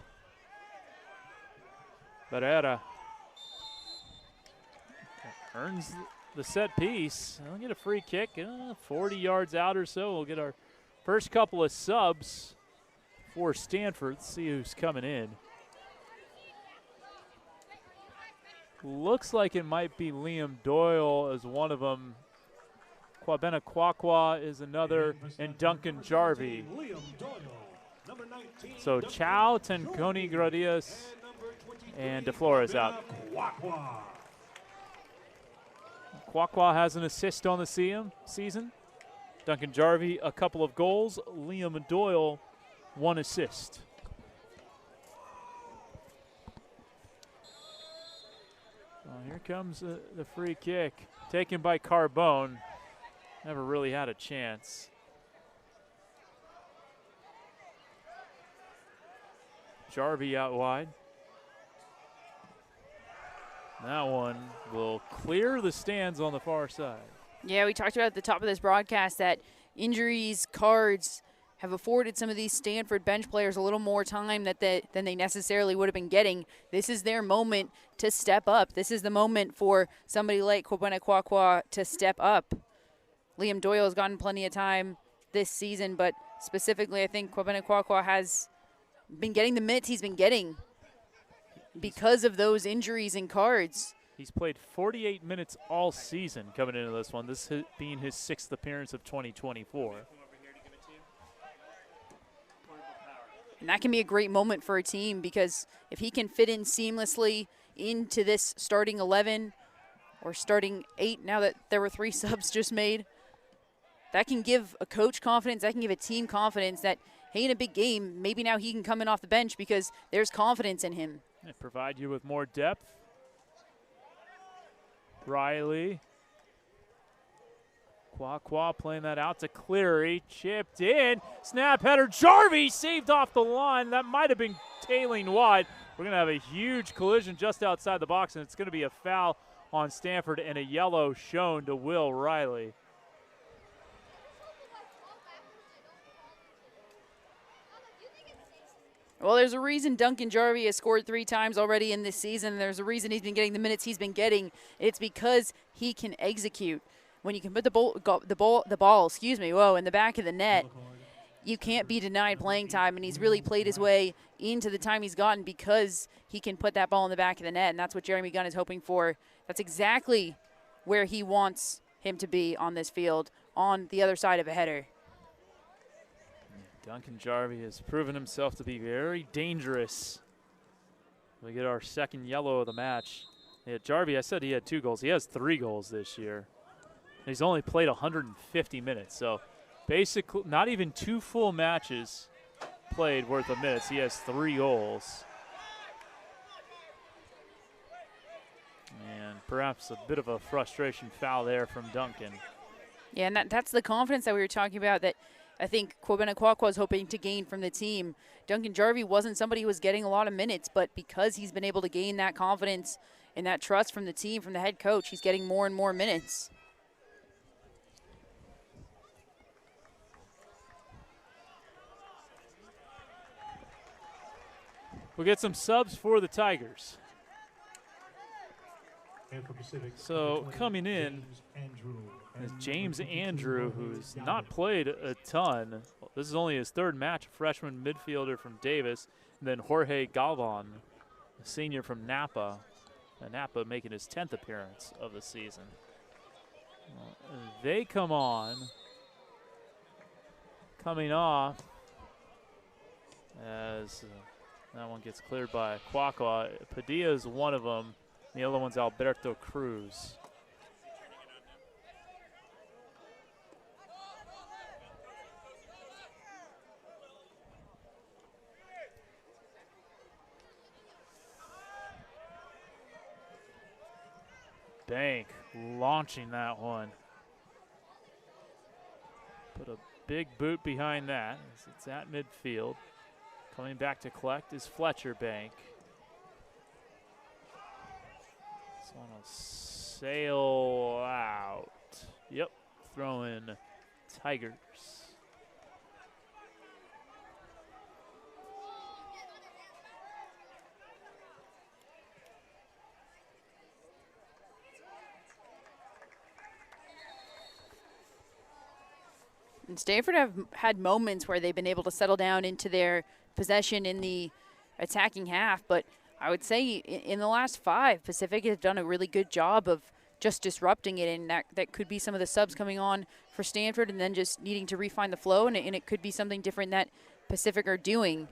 Barrera earns the set piece. I'll get a free kick, 40 yards out or so. We'll get our first couple of subs for Stanford. Let's see who's coming in. Looks like it might be Liam Doyle as one of them. Kwabena Kwakwa is another, and Duncan Jarvie. So Chow, Tenconi Gradius, and DeFlores out. Kwakwa has an assist on the season. Duncan Jarvie, a couple of goals. Liam Doyle, 1 assist. Here comes the free kick, taken by Carbone. Never really had a chance. Jarvie out wide. That one will clear the stands on the far side. Yeah, we talked about at the top of this broadcast that injuries, cards have afforded some of these Stanford bench players a little more time than they necessarily would have been getting. This is their moment to step up. This is the moment for somebody like Kwabena Kwakwa to step up. Liam Doyle has gotten plenty of time this season, but specifically I think Kwabena Kwakwa has been getting the minutes he's been getting because of those injuries and cards. He's played 48 minutes all season coming into this one, this being his 6th appearance of 2024. And that can be a great moment for a team because if he can fit in seamlessly into this starting 11 or starting 8 now that there were 3 subs just made, that can give a coach confidence, that can give a team confidence that, hey, in a big game, maybe now he can come in off the bench because there's confidence in him. And provide you with more depth. Riley. Kwakwa playing that out to Cleary. Chipped in. Snap header. Jarvie saved off the line. That might have been tailing wide. We're going to have a huge collision just outside the box, and it's going to be a foul on Stanford and a yellow shown to Will Riley. Well, there's a reason Duncan Jarvie has scored 3 times already in this season. There's a reason he's been getting the minutes he's been getting. It's because he can execute. When you can put the ball, in the back of the net, you can't be denied playing time, and he's really played his way into the time he's gotten because he can put that ball in the back of the net, and that's what Jeremy Gunn is hoping for. That's exactly where he wants him to be on this field, on the other side of a header. Duncan Jarvie has proven himself to be very dangerous. We get our 2nd yellow of the match. Yeah, Jarvie, I said he had 2 goals. He has 3 goals this year. He's only played 150 minutes, so basically not even 2 full matches played worth of minutes. He has 3 goals. And perhaps a bit of a frustration foul there from Duncan. Yeah, and that's the confidence that we were talking about that I think Kwabena Kwakwa is hoping to gain from the team. Duncan Jarvie wasn't somebody who was getting a lot of minutes, but because he's been able to gain that confidence and that trust from the team, from the head coach, he's getting more and more minutes. We'll get some subs for the Tigers. So coming in is James Andrew, who's not played a ton. This is only his 3rd match, a freshman midfielder from Davis. And then Jorge Galvan, a senior from Napa. Napa making his 10th appearance of the season. They come on. Coming off as that one gets cleared by Kwakwa. Padilla is one of them. The other one's Alberto Cruz. Bank launching that one. Put a big boot behind that as it's at midfield. Coming back to collect is Fletcher Bank. So one will sail out. Yep, throwing Tigers. And Stanford have had moments where they've been able to settle down into their possession in the attacking half, but I would say in the last 5, Pacific has done a really good job of just disrupting it, and that could be some of the subs coming on for Stanford and then just needing to refine the flow, and it could be something different that Pacific are doing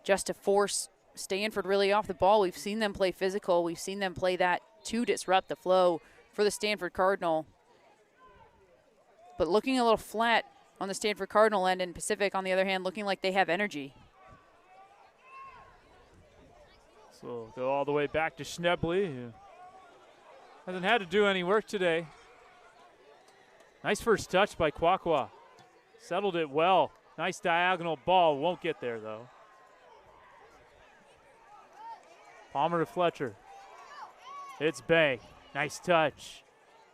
just to force Stanford really off the ball. We've seen them play physical. We've seen them play that to disrupt the flow for the Stanford Cardinal. But looking a little flat on the Stanford Cardinal end, and Pacific, on the other hand, looking like they have energy. So go all the way back to Schnebley, who hasn't had to do any work today. Nice first touch by Kwakwa. Settled it well. Nice diagonal ball. Won't get there, though. Palmer to Fletcher. It's Bank. Nice touch.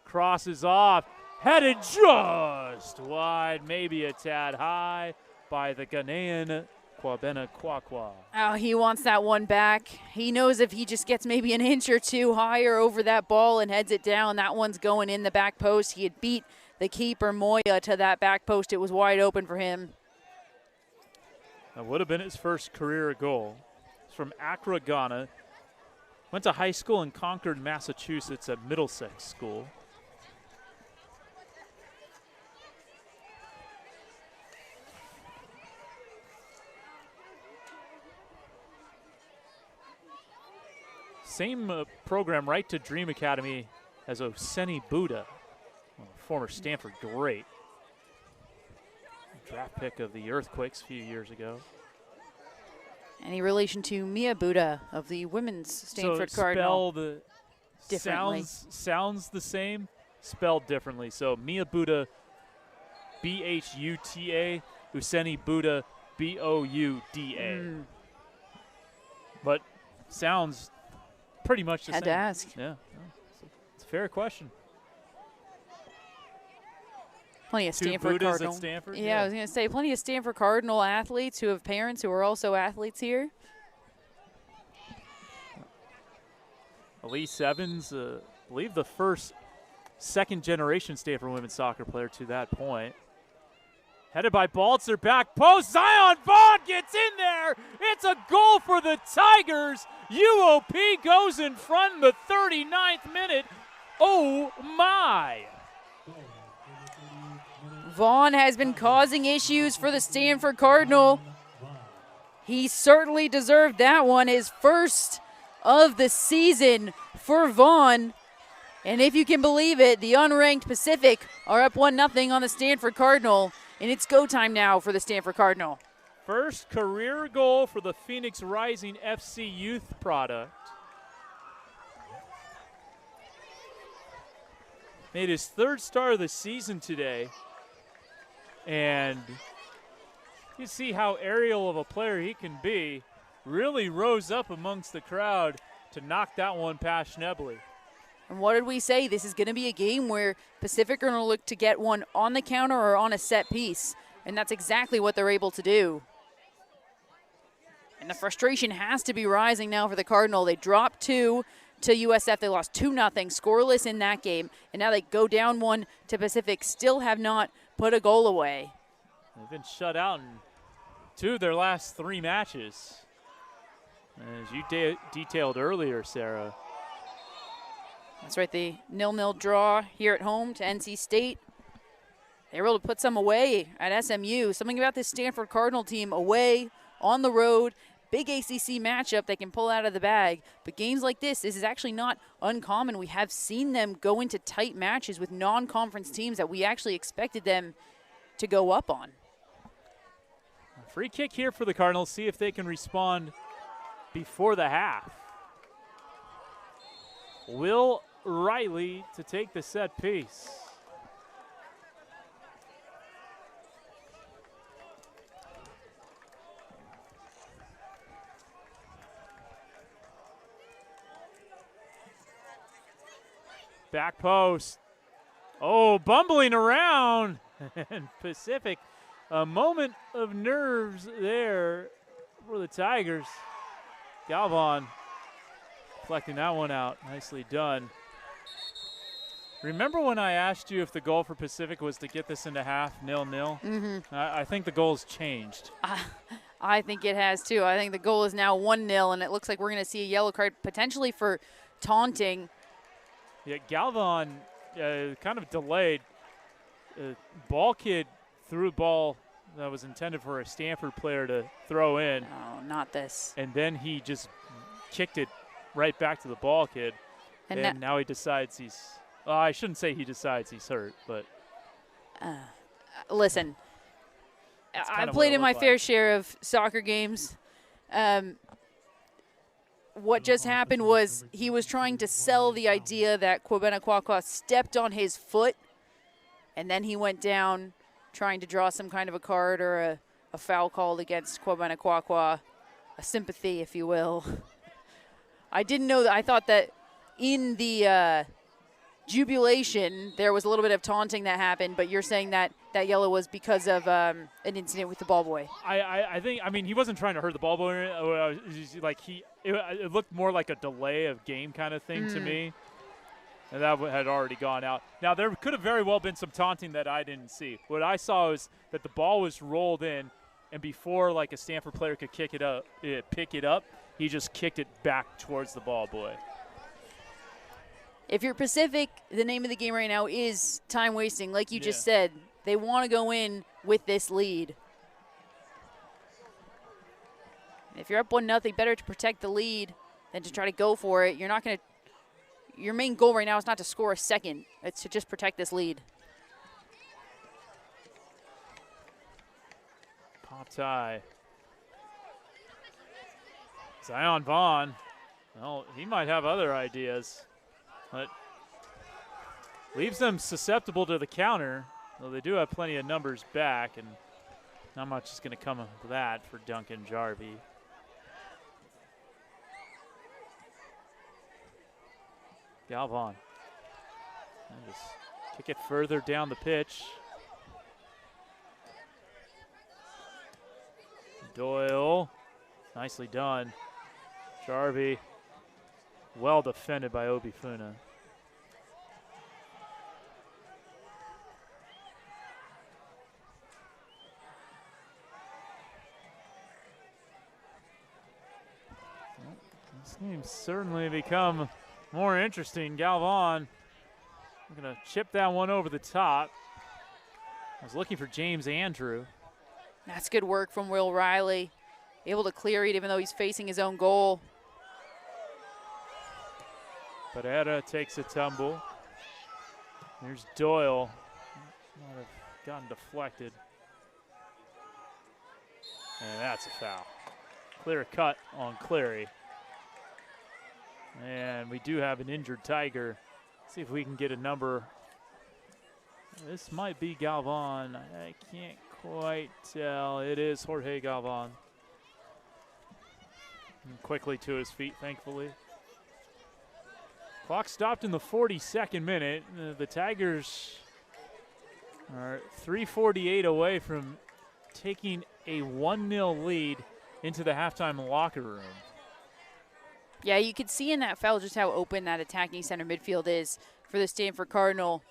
Crosses off. Headed just wide, maybe a tad high by the Ghanaian Kwabena Kwakwa. Oh, he wants that one back. He knows if he just gets maybe an inch or two higher over that ball and heads it down, that one's going in the back post. He had beat the keeper, Moya, to that back post. It was wide open for him. That would have been his first career goal. He's from Accra, Ghana. Went to high school in Concord, Massachusetts at Middlesex School. Same program, right to Dream Academy, as Oseni Buddha, former Stanford great. Draft pick of the Earthquakes a few years ago. Any relation to Mia Buddha of the women's Stanford Cardinal? Spelled differently. Sounds the same, spelled differently. So Mia Buddha, B-H-U-T-A, Oseni Buddha, B-O-U-D-A. But sounds pretty much the same. Had to ask. Yeah, it's a fair question. Plenty of Two Stanford Buddhas Cardinal. at Stanford? Yeah, I was going to say plenty of Stanford Cardinal athletes who have parents who are also athletes here. Elise Evans, I believe the first second-generation Stanford women's soccer player to that point. Headed by Baltzer, back post. Zion Vaughn gets in there. It's a goal for the Tigers. UOP goes in front in the 39th minute. Oh, my. Vaughn has been causing issues for the Stanford Cardinal. He certainly deserved that one, his first of the season for Vaughn. And if you can believe it, the unranked Pacific are up 1-0 on the Stanford Cardinal. And it's go time now for the Stanford Cardinal. First career goal for the Phoenix Rising FC youth product. Made his third start of the season today. And you see how aerial of a player he can be. Really rose up amongst the crowd to knock that one past Schnebley. And what did we say? This is going to be a game where Pacific are going to look to get one on the counter or on a set piece. And that's exactly what they're able to do. And the frustration has to be rising now for the Cardinal. They dropped 2 to USF. They lost 2-0, scoreless in that game. And now they go down 1 to Pacific, still have not put a goal away. They've been shut out in 2 of their last 3 matches. As you detailed earlier, Sarah. That's right, the 0-0 draw here at home to NC State. They were able to put some away at SMU. Something about this Stanford Cardinal team away, on the road, big ACC matchup they can pull out of the bag. But games like this is actually not uncommon. We have seen them go into tight matches with non-conference teams that we actually expected them to go up on. Free kick here for the Cardinals. See if they can respond before the half. Will Riley to take the set piece. Back post. Oh, bumbling around. And Pacific, a moment of nerves there for the Tigers. Galvan collecting that one out. Nicely done. Remember when I asked you if the goal for Pacific was to get this into half, 0-0? Mm-hmm. I think the goal's changed. I think it has too. I think the goal is now 1-0, and it looks like we're going to see a yellow card potentially for taunting. Yeah, Galvan kind of delayed. Ball kid threw a ball that was intended for a Stanford player to throw in. Oh, not this. And then he just kicked it right back to the ball kid. And now he decides he's – well, I shouldn't say he decides he's hurt, but listen, I've played in my fair share of soccer games. What just happened was he was trying to sell the idea that Kwabena stepped on his foot, and then he went down trying to draw some kind of a card or a foul called against Kwabena, a sympathy, if you will. I didn't know that. I thought that in the jubilation, there was a little bit of taunting that happened, but you're saying that that yellow was because of an incident with the ball boy. I think, I mean, he wasn't trying to hurt the ball boy. It looked more like a delay of game kind of thing to me. And that had already gone out. Now, there could have very well been some taunting that I didn't see. What I saw was that the ball was rolled in, and before like a Stanford player could pick it up, he just kicked it back towards the ball boy. If you're Pacific, the name of the game right now is time wasting. Like you just said, they want to go in with this lead. If you're up 1-0, better to protect the lead than to try to go for it. You're not going to. Your main goal right now is not to score a second. It's to just protect this lead. Pop tie. Zion Vaughn. Well, he might have other ideas. But leaves them susceptible to the counter, though they do have plenty of numbers back, and not much is going to come of that for Duncan Jarvie. Galvan. And just kick it further down the pitch. Doyle. Nicely done. Jarvie. Well defended by Obifuna. This game's certainly become more interesting. Galvan going to chip that one over the top. I was looking for James Andrew. That's good work from Will Riley. Able to clear it even though he's facing his own goal. Pereira takes a tumble. There's Doyle. Might have gotten deflected. And that's a foul. Clear cut on Cleary. And we do have an injured Tiger. Let's see if we can get a number. This might be Galvan. I can't quite tell. It is Jorge Galvan. And quickly to his feet, thankfully. Clock stopped in the 42nd minute. The Tigers are 3:48 away from taking a 1-0 lead into the halftime locker room. Yeah, you could see in that foul just how open that attacking center midfield is for the Stanford Cardinal.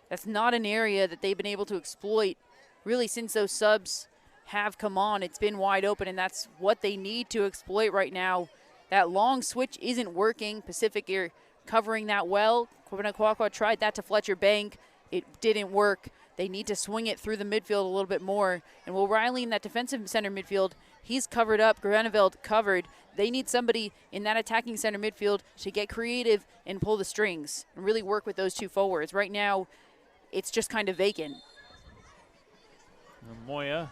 That's not an area that they've been able to exploit really since those subs have come on. It's been wide open, and that's what they need to exploit right now. That long switch isn't working. Pacific here covering that well. Kwabena tried that to Fletcher Bank. It didn't work. They need to swing it through the midfield a little bit more. And Will Riley in that defensive center midfield, he's covered up. Graneveld covered. They need somebody in that attacking center midfield to get creative and pull the strings and really work with those two forwards. Right now, it's just kind of vacant. Moya.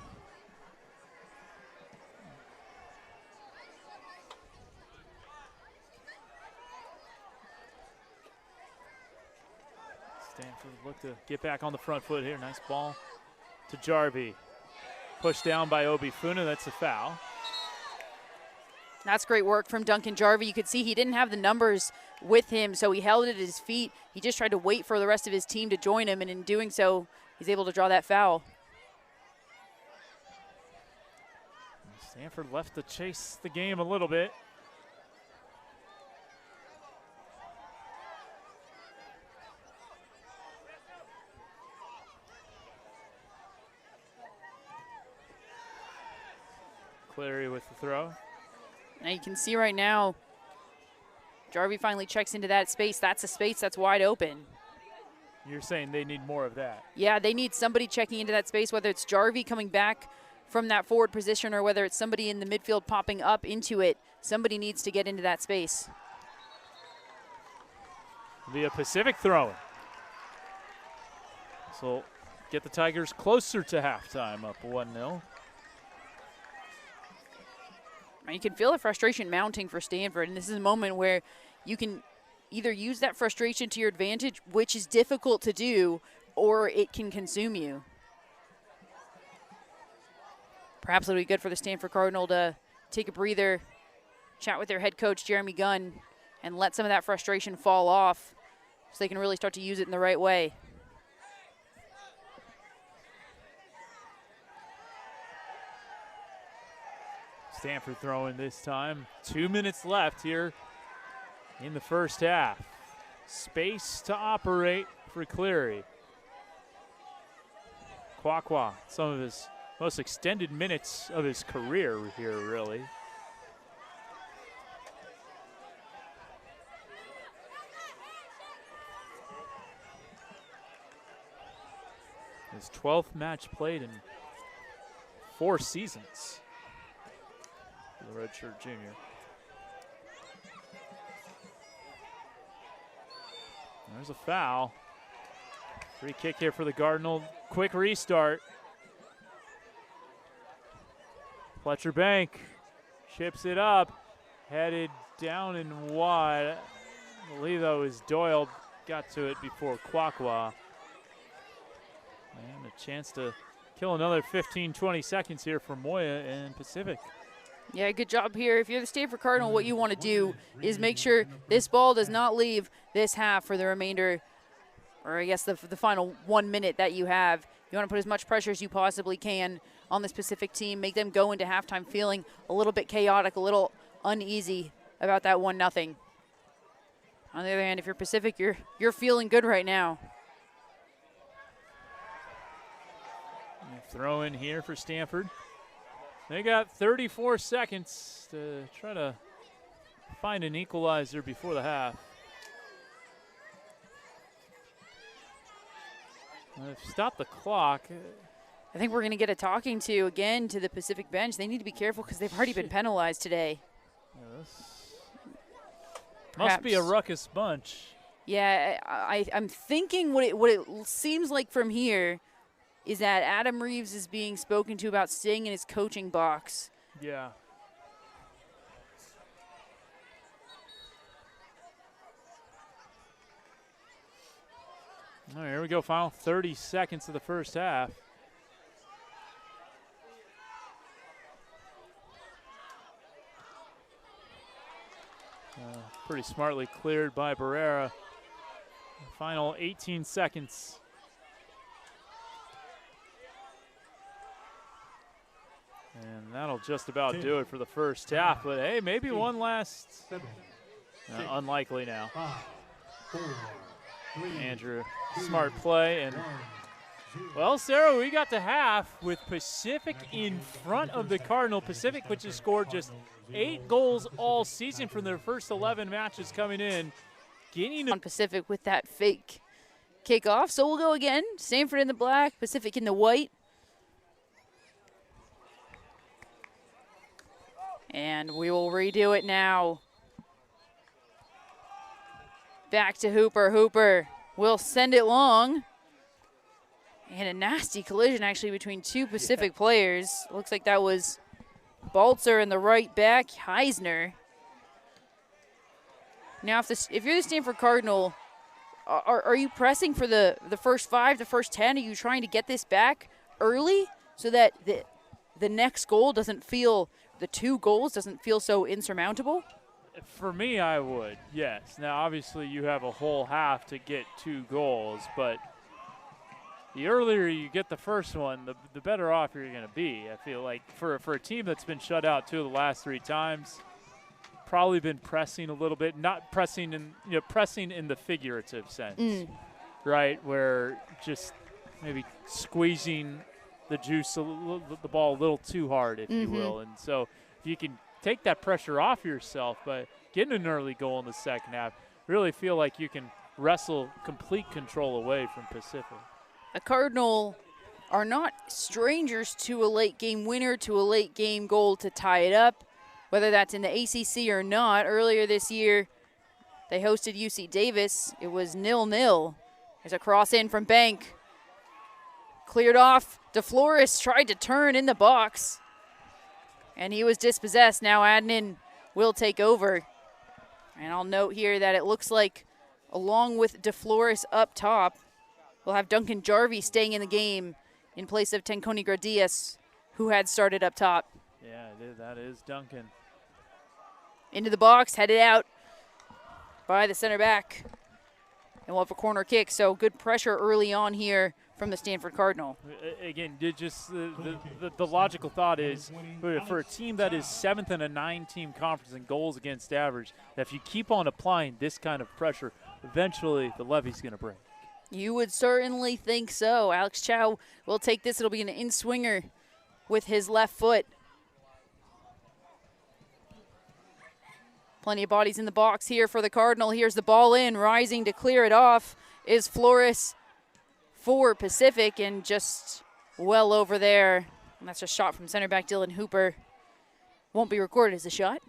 Stanford look to get back on the front foot here. Nice ball to Jarvie. Pushed down by Obifuna. That's a foul. That's great work from Duncan Jarvie. You could see he didn't have the numbers with him, so he held it at his feet. He just tried to wait for the rest of his team to join him, and in doing so, he's able to draw that foul. Stanford left to chase the game a little bit. Cleary with the throw. Now you can see right now, Jarvie finally checks into that space. That's a space that's wide open. You're saying they need more of that? Yeah, they need somebody checking into that space, whether it's Jarvie coming back from that forward position or whether it's somebody in the midfield popping up into it. Somebody needs to get into that space. Via Pacific throwing. So get the Tigers closer to halftime, up 1-0. You can feel the frustration mounting for Stanford, and this is a moment where you can either use that frustration to your advantage, which is difficult to do, or it can consume you. Perhaps it'll be good for the Stanford Cardinal to take a breather, chat with their head coach, Jeremy Gunn, and let some of that frustration fall off so they can really start to use it in the right way. Stanford throwing this time. 2 minutes left here in the first half. Space to operate for Cleary. Kwakwa, some of his most extended minutes of his career here, really. His 12th match played in 4 seasons. The redshirt junior. There's a foul. Free kick here for the Cardinal. Quick restart. Fletcher Bank chips it up. Headed down and wide. I believe that was Doyle. Got to it before Kwakwa. And a chance to kill another 15, 20 seconds here for Moya and Pacific. Yeah, good job here. If you're the Stanford Cardinal, what you want to do is make sure this ball does not leave this half for the remainder, or I guess the final 1 minute that you have. You want to put as much pressure as you possibly can on this Pacific team. Make them go into halftime feeling a little bit chaotic, a little uneasy about that 1-0. On the other hand, if you're Pacific, you're feeling good right now. Throw in here for Stanford. They got 34 seconds to try to find an equalizer before the half. Stop the clock. I think we're going to get a talking to again to the Pacific bench. They need to be careful because they've already been penalized today. Yeah, must be a ruckus bunch. Yeah, I'm thinking what it seems like from here is that Adam Reeves is being spoken to about staying in his coaching box. Yeah. All right, here we go. Final 30 seconds of the first half. Pretty smartly cleared by Barrera. Final 18 seconds. And that'll just about do it for the first half. But, hey, maybe one last. Unlikely now. Andrew, smart play. And, well, Sarah, we got to half with Pacific in front of the Cardinal. Pacific, which has scored just 8 goals all season from their first 11 matches coming in. Getting on Pacific with that fake kickoff. So we'll go again. Stanford in the black, Pacific in the white. And we will redo it now. Back to Hooper. Hooper will send it long. And a nasty collision actually between 2 Pacific players. Looks like that was Baltzer in the right back, Heisner. Now, if you're the Stanford Cardinal, are you pressing for the first 5, the first 10? Are you trying to get this back early so that the next goal doesn't feel the 2 goals doesn't feel so insurmountable? For me, I would, yes. Now, obviously, you have a whole half to get 2 goals, but the earlier you get the first one, the better off you're going to be. I feel like for a team that's been shut out 2 of the last 3 times, probably been pressing a little bit, not pressing in pressing in the figurative sense, right? Where just maybe squeezing the juice, the ball a little too hard, if you will. And so if you can take that pressure off yourself by getting an early goal in the second half, really feel like you can wrestle complete control away from Pacific. The Cardinal are not strangers to a late game winner, to a late game goal to tie it up, whether that's in the ACC or not. Earlier this year, they hosted UC Davis. It was 0-0. There's a cross in from Bank. Cleared off. DeFlores tried to turn in the box, and he was dispossessed. Now Adnan will take over. And I'll note here that it looks like, along with DeFlores up top, we'll have Duncan Jarvie staying in the game in place of Tenconi Gradius, who had started up top. Yeah, that is Duncan. Into the box, headed out by the center back. And we'll have a corner kick, so good pressure early on here from the Stanford Cardinal. Again, just the logical thought is for a team that is 7th in a 9-team conference in goals against average, that if you keep on applying this kind of pressure, eventually the levee's going to break. You would certainly think so. Alex Chow will take this. It'll be an in-swinger with his left foot. Plenty of bodies in the box here for the Cardinal. Here's the ball in. Rising to clear it off is Flores for Pacific, and just well over there. And that's a shot from center back Dylan Hooper. Won't be recorded as a shot.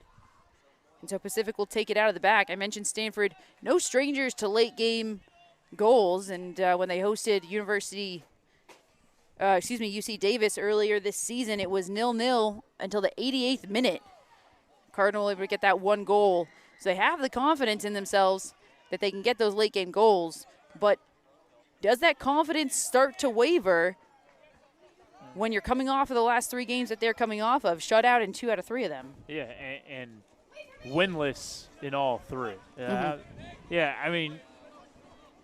And so Pacific will take it out of the back. I mentioned Stanford, no strangers to late game goals, and when they hosted UC Davis earlier this season, it was 0-0 until the 88th minute. Cardinal able to get that 1 goal, so they have the confidence in themselves that they can get those late game goals. But does that confidence start to waver when you're coming off of the last 3 games that they're coming off of, shut out in 2 out of 3 of them? Yeah, and winless in all 3. Yeah, I mean,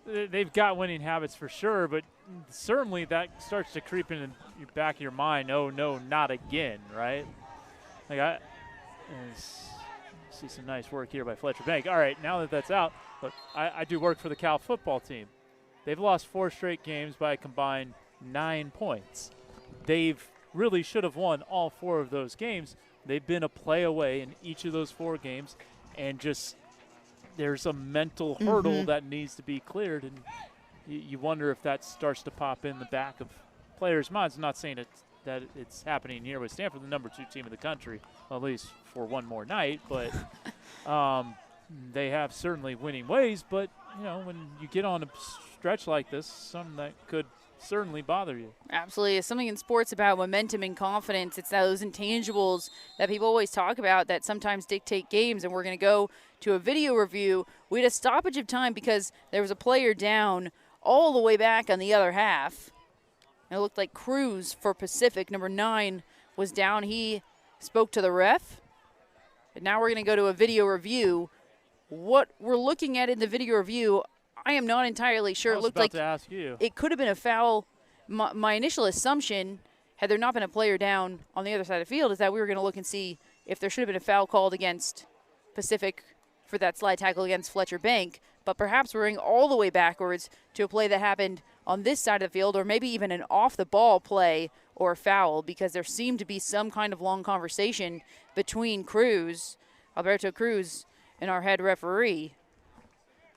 they've got winning habits for sure, but certainly that starts to creep in the back of your mind. Oh, no, not again, right? Like I see some nice work here by Fletcher Bank. All right, now that that's out, look, I do work for the Cal football team. They've lost 4 straight games by a combined 9 points. They've really should have won all 4 of those games. They've been a play away in each of those 4 games, and just there's a mental hurdle that needs to be cleared, and you wonder if that starts to pop in the back of players' minds. I'm not saying that it's happening here with Stanford, the number 2 team in the country, at least for one more night, but they have certainly winning ways. But, when you get on a stretch like this, something that could certainly bother you. Absolutely. It's something in sports about momentum and confidence. It's those intangibles that people always talk about that sometimes dictate games, and we're going to go to a video review. We had a stoppage of time because there was a player down all the way back on the other half. It looked like Cruz for Pacific, number 9, was down. He spoke to the ref. And now we're going to go to a video review. What we're looking at in the video review, I am not entirely sure. I was it looked about like to ask you. It could have been a foul. My initial assumption, had there not been a player down on the other side of the field, is that we were going to look and see if there should have been a foul called against Pacific for that slide tackle against Fletcher Bank. But perhaps we're going all the way backwards to a play that happened on this side of the field, or maybe even an off-the-ball play or foul, because there seemed to be some kind of long conversation between Alberto Cruz, and our head referee.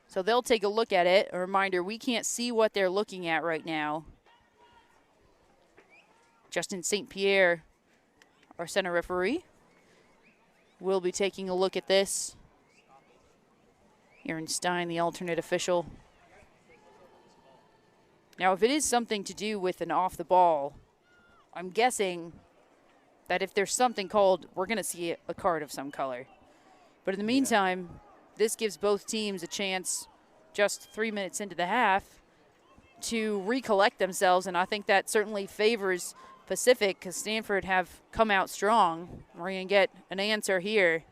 So they'll take a look at it. A reminder, we can't see what they're looking at right now. Justin St. Pierre, our center referee, will be taking a look at this. Aaron Stein, the alternate official. Now, if it is something to do with an off the ball, I'm guessing that if there's something called, we're going to see a card of some color. But in the meantime, this gives both teams a chance just 3 minutes into the half to recollect themselves, and I think that certainly favors Pacific, because Stanford have come out strong. We're going to get an answer here.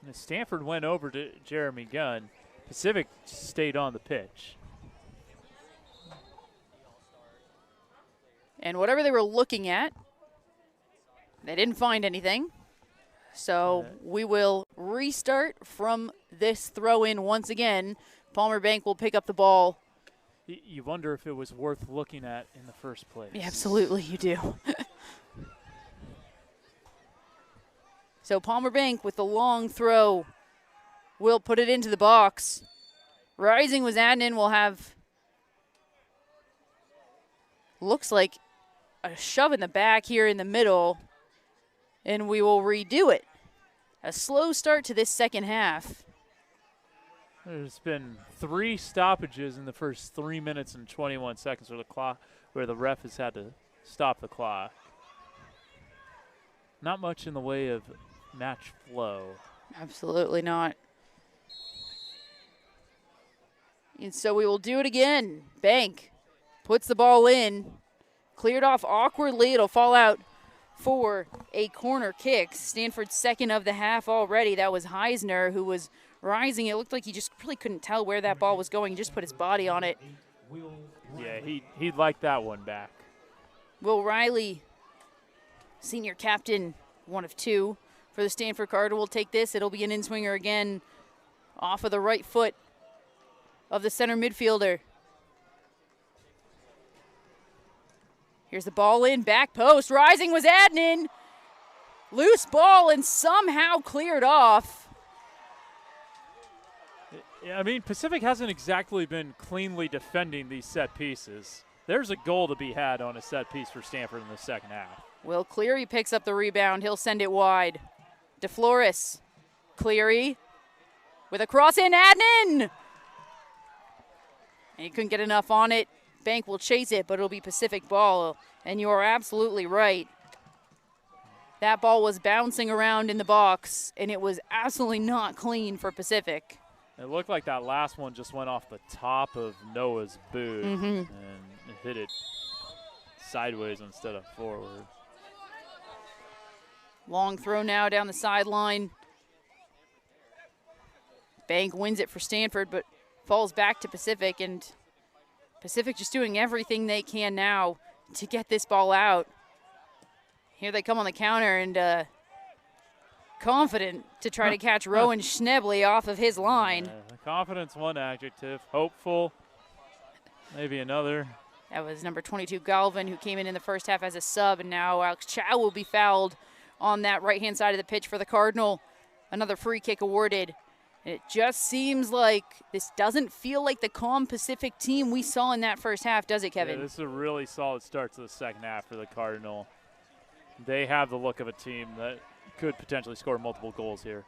And Stanford went over to Jeremy Gunn. Pacific stayed on the pitch. And whatever they were looking at, they didn't find anything. So we will restart from this throw-in once again. Palmer Bank will pick up the ball. You wonder if it was worth looking at in the first place. Yeah, absolutely, you do. So Palmer Bank with the long throw will put it into the box. Rising was Adnan will have, looks like a shove in the back here in the middle, and we will redo it. A slow start to this second half. There's been 3 stoppages in the first 3 minutes and 21 seconds where the ref has had to stop the clock. Not much in the way of match flow. Absolutely not. And so we will do it again. Bank puts the ball in. Cleared off awkwardly. It'll fall out for a corner kick. Stanford's second of the half already. That was Heisner who was rising. It looked like he just really couldn't tell where that ball was going. He just put his body on it. Yeah, he'd like that one back. Will Riley, senior captain, 1 of 2 for the Stanford Cardinal, will take this. It'll be an in-swinger again off of the right foot of the center midfielder. Here's the ball in, back post. Rising was Adnan. Loose ball and somehow cleared off. Yeah, I mean, Pacific hasn't exactly been cleanly defending these set pieces. There's a goal to be had on a set piece for Stanford in the second half. Will Cleary picks up the rebound. He'll send it wide. DeFlores. Cleary with a cross in. Adnan! And he couldn't get enough on it. Bank will chase it, but it'll be Pacific ball. And you are absolutely right. That ball was bouncing around in the box, and it was absolutely not clean for Pacific. It looked like that last one just went off the top of Noah's boot and hit it sideways instead of forward. Long throw now down the sideline. Bank wins it for Stanford, but falls back to Pacific, and Pacific just doing everything they can now to get this ball out. Here they come on the counter, and confident to try to catch Rowan Schnebley off of his line. Confidence, one adjective. Hopeful, maybe another. That was number 22, Galvin, who came in the first half as a sub, and now Alex Chow will be fouled on that right-hand side of the pitch for the Cardinal. Another free kick awarded. And it just seems like this doesn't feel like the calm Pacific team we saw in that first half, does it, Kevin? Yeah, this is a really solid start to the second half for the Cardinal. They have the look of a team that could potentially score multiple goals here.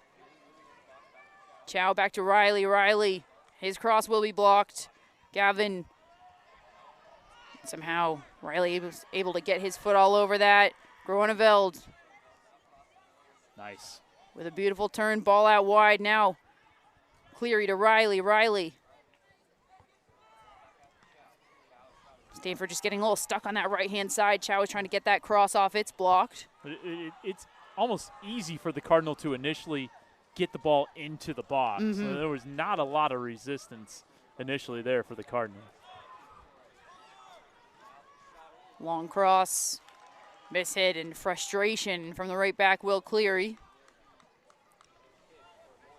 Chow back to Riley. Riley, his cross will be blocked. Gavin, somehow Riley was able to get his foot all over that. Groeneveld. Nice. With a beautiful turn, ball out wide now. Cleary to Riley. Riley. Stanford just getting a little stuck on that right-hand side. Chow is trying to get that cross off. It's blocked. It's almost easy for the Cardinal to initially get the ball into the box. So there was not a lot of resistance initially there for the Cardinal. Long cross. Mishit and frustration from the right back, Will Cleary.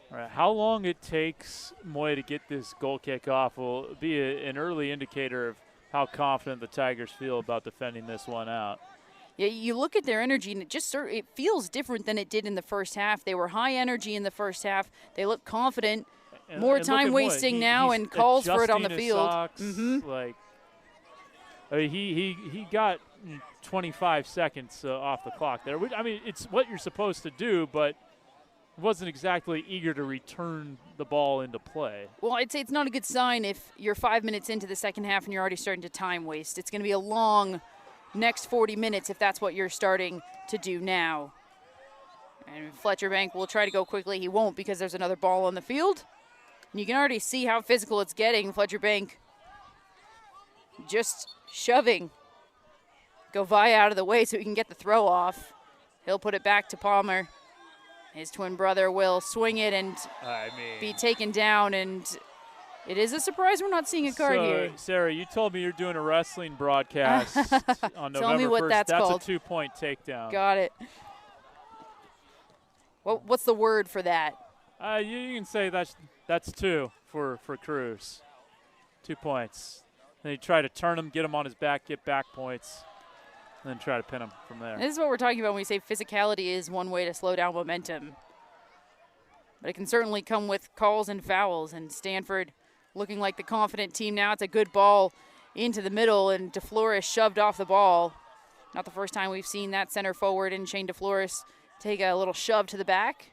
All right, how long it takes Moy to get this goal kick off will be an early indicator of how confident the Tigers feel about defending this one out. Yeah, you look at their energy, and it feels different than it did in the first half. They were high energy in the first half. They look confident. More time wasting now, and calls for it on the field. Like, I mean, he got 25 seconds off the clock there. I mean, it's what you're supposed to do, but wasn't exactly eager to return the ball into play. Well, I'd say it's not a good sign if you're 5 minutes into the second half and you're already starting to time waste. It's going to be a long next 40 minutes if that's what you're starting to do now. And Fletcher Bank will try to go quickly. He won't because there's another ball on the field. And you can already see how physical it's getting. Fletcher Bank just shoving Govaya out of the way so he can get the throw off. He'll put it back to Palmer. His twin brother will swing it and be taken down, and it is a surprise we're not seeing a card here. Sarah, you told me you're doing a wrestling broadcast on November 1st. Tell me what that's called. That's a 2-point takedown. Got it. What's the word for that? You can say that's 2 for Cruz. 2 points. Then you try to turn him, get him on his back, get back points, and then try to pin him from there. This is what we're talking about when we say physicality is one way to slow down momentum. But it can certainly come with calls and fouls, and Stanford looking like the confident team now. It's a good ball into the middle, and DeFlores shoved off the ball. Not the first time we've seen that center forward and Shane DeFlores take a little shove to the back.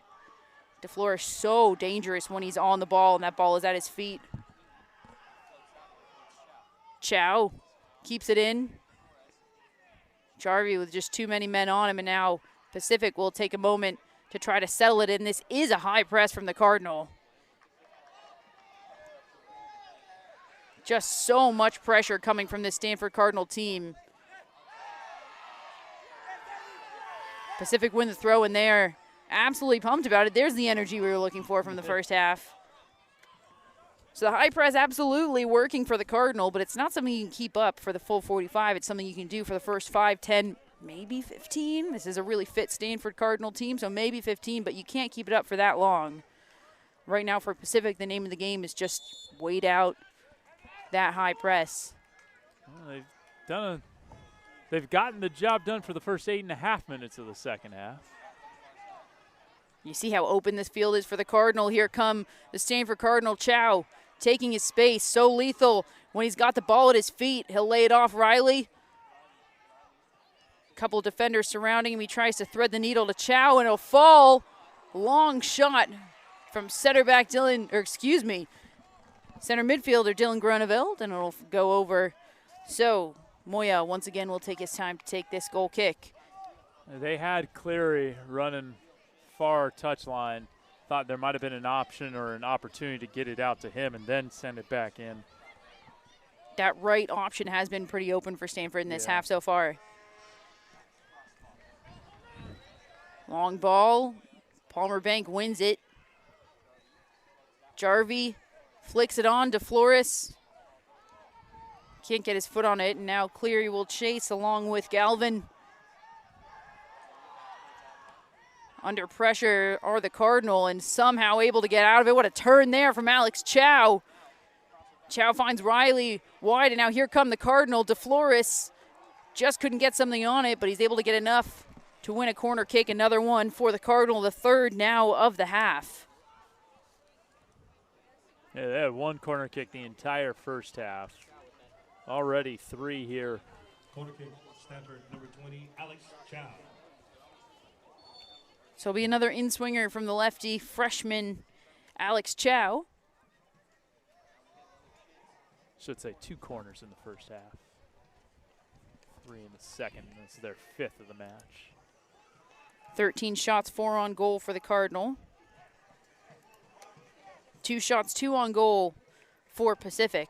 DeFlores so dangerous when he's on the ball, and that ball is at his feet. Chow keeps it in. Jarvie with just too many men on him, and now Pacific will take a moment to try to settle it in. This is a high press from the Cardinal. Just so much pressure coming from this Stanford Cardinal team. Pacific win the throw, and they're absolutely pumped about it. There's the energy we were looking for from the first half. So the high press absolutely working for the Cardinal, but it's not something you can keep up for the full 45. It's something you can do for the first 5, 10, maybe 15. This is a really fit Stanford Cardinal team, so maybe 15, but you can't keep it up for that long. Right now for Pacific, the name of the game is just wait out that high press. Well, they've gotten the job done for the first 8.5 minutes of the second half. You see how open this field is for the Cardinal. Here come the Stanford Cardinal. Chow taking his space, so lethal when he's got the ball at his feet. He'll lay it off Riley. A couple of defenders surrounding him. He tries to thread the needle to Chow, and it'll fall. Long shot from center midfielder Dylan Groneveld, and it'll go over. So Moya once again will take his time to take this goal kick. They had Cleary running far touchline. Thought there might have been an option or an opportunity to get it out to him and then send it back in. That right option has been pretty open for Stanford in this half so far. Long ball. Palmer Bank wins it. Jarvie flicks it on to Flores. Can't get his foot on it, and now Cleary will chase along with Galvin. Under pressure are the Cardinal, and somehow able to get out of it. What a turn there from Alex Chow. Chow finds Riley wide, and now here come the Cardinal. DeFlores just couldn't get something on it, but he's able to get enough to win a corner kick. Another one for the Cardinal, the third now of the half. Yeah, they had one corner kick the entire first half. Already 3 here. Corner kick, Stanford, number 20, Alex Chow. So it'll be another in-swinger from the lefty freshman Alex Chow. Should say 2 corners in the first half. 3 in the second. This is their 5th of the match. 13 shots, 4 on goal for the Cardinal. 2 shots, 2 on goal for Pacific.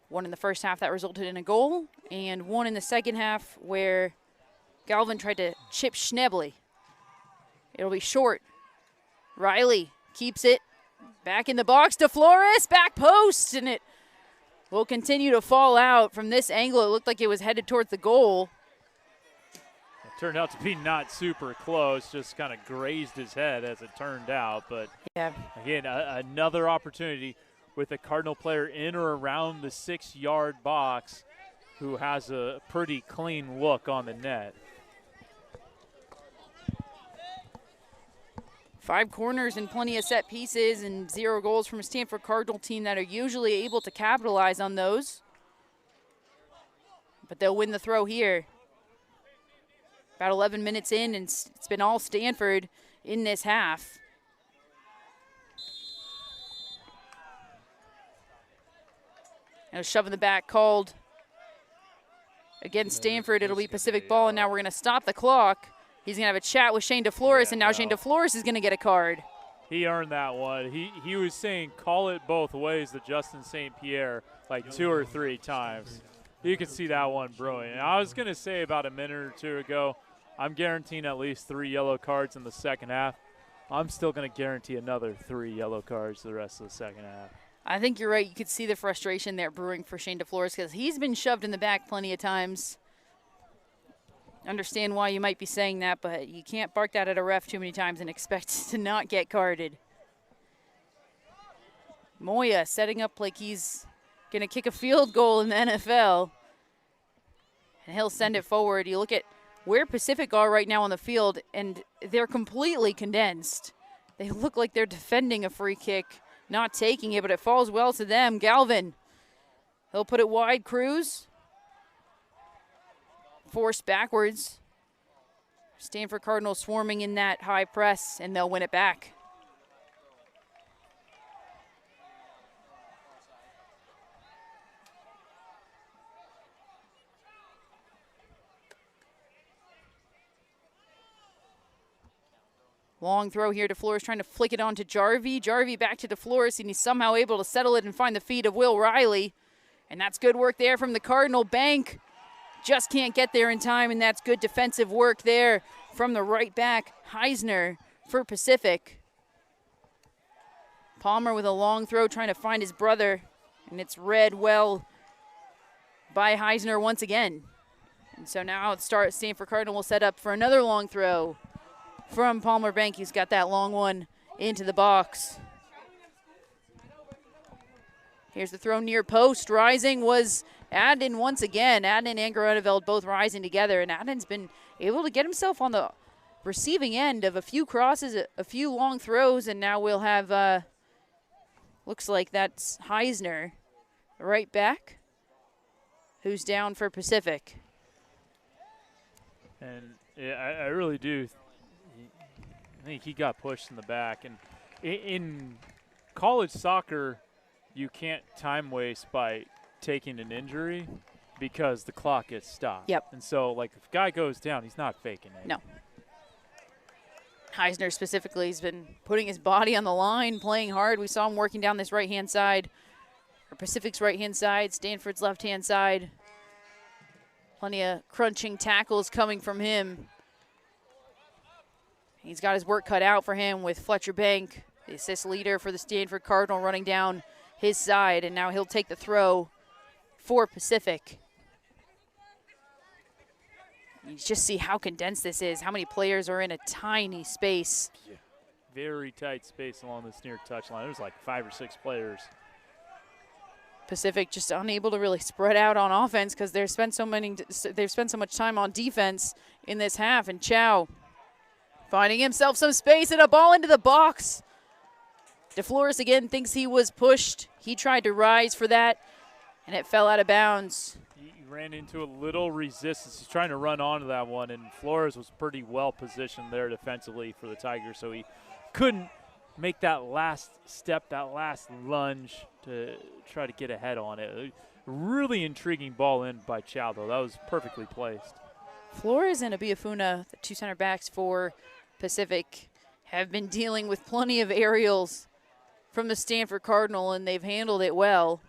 1 in the first half that resulted in a goal, and 1 in the second half where Galvin tried to chip Schnebley. It'll be short. Riley keeps it. Back in the box to Flores. Back post. And it will continue to fall out from this angle. It looked like it was headed towards the goal. It turned out to be not super close. Just kind of grazed his head as it turned out. But yeah, again, another opportunity with a Cardinal player in or around the 6-yard box who has a pretty clean look on the net. 5 corners and plenty of set pieces and 0 goals from a Stanford Cardinal team that are usually able to capitalize on those. But they'll win the throw here. About 11 minutes in, and it's been all Stanford in this half. And a shove in the back called against Stanford. It'll be Pacific ball, and now we're going to stop the clock. He's going to have a chat with Shane DeFlores, and now Shane DeFlores is going to get a card. He earned that one. He was saying call it both ways to Justin St. Pierre like 2 or 3 times. You can see that one brewing. And I was going to say about a minute or two ago, I'm guaranteeing at least 3 yellow cards in the second half. I'm still going to guarantee another 3 yellow cards the rest of the second half. I think you're right. You could see the frustration there brewing for Shane DeFlores because he's been shoved in the back plenty of times. Understand why you might be saying that, but you can't bark that at a ref too many times and expect to not get carded. Moya setting up like he's going to kick a field goal in the NFL. And he'll send it forward. You look at where Pacific are right now on the field, and they're completely condensed. They look like they're defending a free kick, not taking it, but it falls well to them. Galvin, he'll put it wide. Cruz, forced backwards. Stanford Cardinals swarming in that high press, and they'll win it back. Long throw here to Flores, trying to flick it on to Jarvie. Jarvie back to DeFlores, and he's somehow able to settle it and find the feet of Will Riley. And that's good work there from the Cardinal. Bank just can't get there in time, and that's good defensive work there from the right back, Heisner, for Pacific. Palmer with a long throw, trying to find his brother, and it's read well by Heisner once again. And so now Stanford Cardinal will set up for another long throw from Palmer Bank. He's got that long one into the box. Here's the throw near post. Rising was Adden once again. Adden and Graneveld both rising together, and Adden's been able to get himself on the receiving end of a few crosses, a few long throws, and now we'll have, looks like that's Heisner, right back, who's down for Pacific. And yeah, I really do. I think he got pushed in the back. And in college soccer, you can't time waste by taking an injury because the clock gets stopped. Yep. And so, like, if a guy goes down, he's not faking it. No. Heisner specifically has been putting his body on the line, playing hard. We saw him working down this right-hand side, or Pacific's right-hand side, Stanford's left-hand side. Plenty of crunching tackles coming from him. He's got his work cut out for him with Fletcher Bank, the assist leader for the Stanford Cardinal, running down his side, and now he'll take the throw for Pacific. You just see how condensed this is, how many players are in a tiny space. Yeah. Very tight space along this near touchline. There's like 5 or 6 players. Pacific just unable to really spread out on offense because they've spent so much time on defense in this half. And Chow finding himself some space and a ball into the box. DeFlores again thinks he was pushed. He tried to rise for that, and it fell out of bounds. He ran into a little resistance. He's trying to run onto that one, and Flores was pretty well positioned there defensively for the Tigers, so he couldn't make that last step, that last lunge to try to get ahead on it. Really intriguing ball in by Chow, though. That was perfectly placed. Flores and Abiafuna, the 2 center backs for Pacific, have been dealing with plenty of aerials from the Stanford Cardinal, and they've handled it well.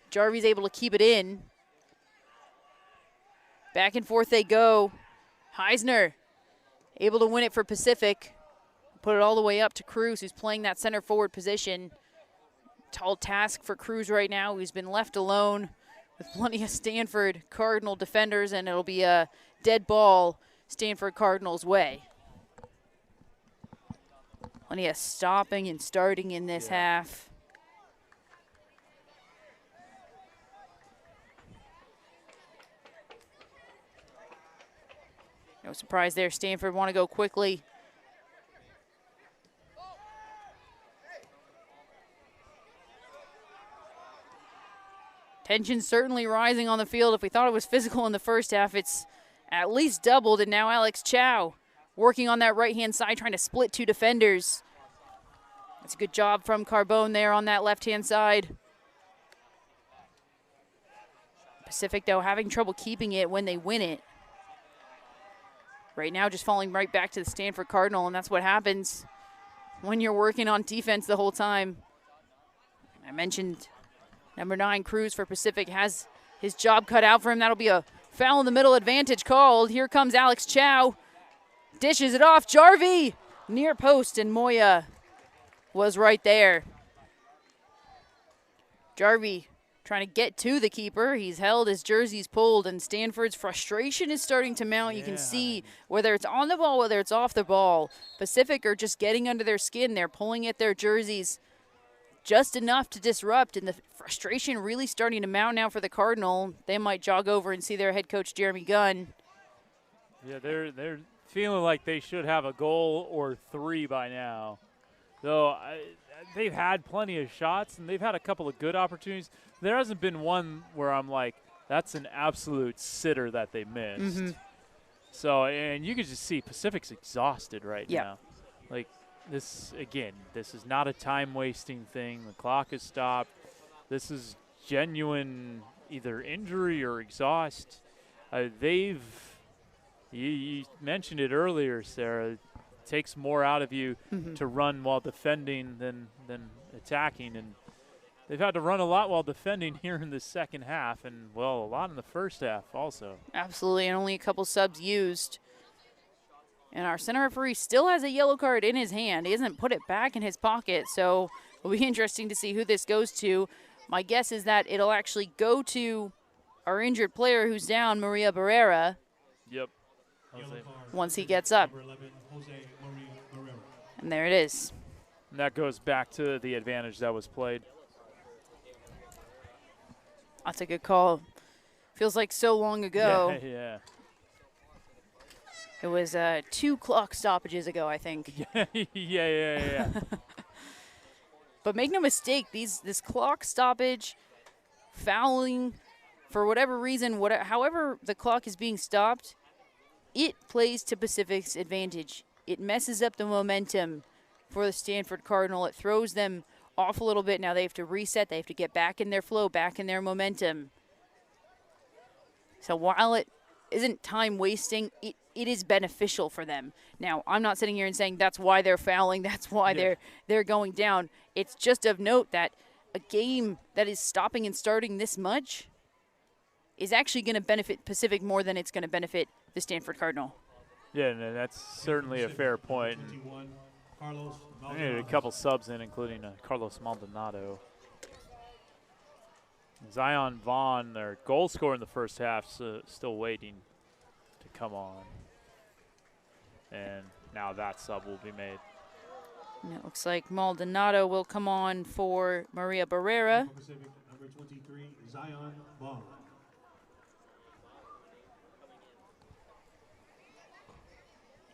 Jarvie's able to keep it in. Back and forth they go. Heisner able to win it for Pacific. Put it all the way up to Cruz, who's playing that center forward position. Tall task for Cruz right now, who's been left alone with plenty of Stanford Cardinal defenders, and it'll be a dead ball Stanford Cardinals way. Plenty of stopping and starting in this half. No surprise there. Stanford want to go quickly. Tension certainly rising on the field. If we thought it was physical in the first half, it's at least doubled. And now Alex Chow working on that right-hand side, trying to split 2 defenders. That's a good job from Carbone there on that left-hand side. Pacific, though, having trouble keeping it when they win it. Right now, just falling right back to the Stanford Cardinal, and that's what happens when you're working on defense the whole time. I mentioned number 9, Cruz for Pacific, has his job cut out for him. That'll be a foul in the middle advantage called. Here comes Alex Chow. Dishes it off. Jarvie near post, and Moya was right there. Jarvie trying to get to the keeper. He's held, his jersey's pulled, and Stanford's frustration is starting to mount. You can see whether it's on the ball, whether it's off the ball. Pacific are just getting under their skin. They're pulling at their jerseys just enough to disrupt, and the frustration really starting to mount now for the Cardinal. They might jog over and see their head coach, Jeremy Gunn. Yeah, they're feeling like they should have a goal or 3 by now. Though they've had plenty of shots, and they've had a couple of good opportunities. There hasn't been one where I'm like, that's an absolute sitter that they missed. So, and you can just see Pacific's exhausted right now. Like, this is not a time-wasting thing. The clock is stopped. This is genuine either injury or exhaust. You mentioned it earlier, Sarah. It takes more out of you to run while defending than attacking, and they've had to run a lot while defending here in the second half, and well, a lot in the first half also. Absolutely, and only a couple subs used. And our center referee still has a yellow card in his hand. He hasn't put it back in his pocket, so it'll be interesting to see who this goes to. My guess is that it'll actually go to our injured player who's down, Maria Barrera. Yep. Once he gets up. And there it is. And that goes back to the advantage that was played. That's a good call. Feels like so long ago. Yeah. It was 2 clock stoppages ago, I think. Yeah. But make no mistake, this clock stoppage, fouling, for whatever reason, however the clock is being stopped, it plays to Pacific's advantage. It messes up the momentum for the Stanford Cardinal. It throws them off a little bit. Now they have to reset. They have to get back in their flow, back in their momentum. So while it isn't time wasting, it is beneficial for them. Now, I'm not sitting here and saying that's why they're fouling, that's why they're going down. It's just of note that a game that is stopping and starting this much is actually going to benefit Pacific more than it's going to benefit the Stanford Cardinal. Yeah, no, that's certainly a fair point. I needed a couple subs in, including Carlos Maldonado. Zion Vaughn, their goal scorer in the first half, still waiting to come on. And now that sub will be made. And it looks like Maldonado will come on for Maria Barrera. Number 23, Zion Vaughn.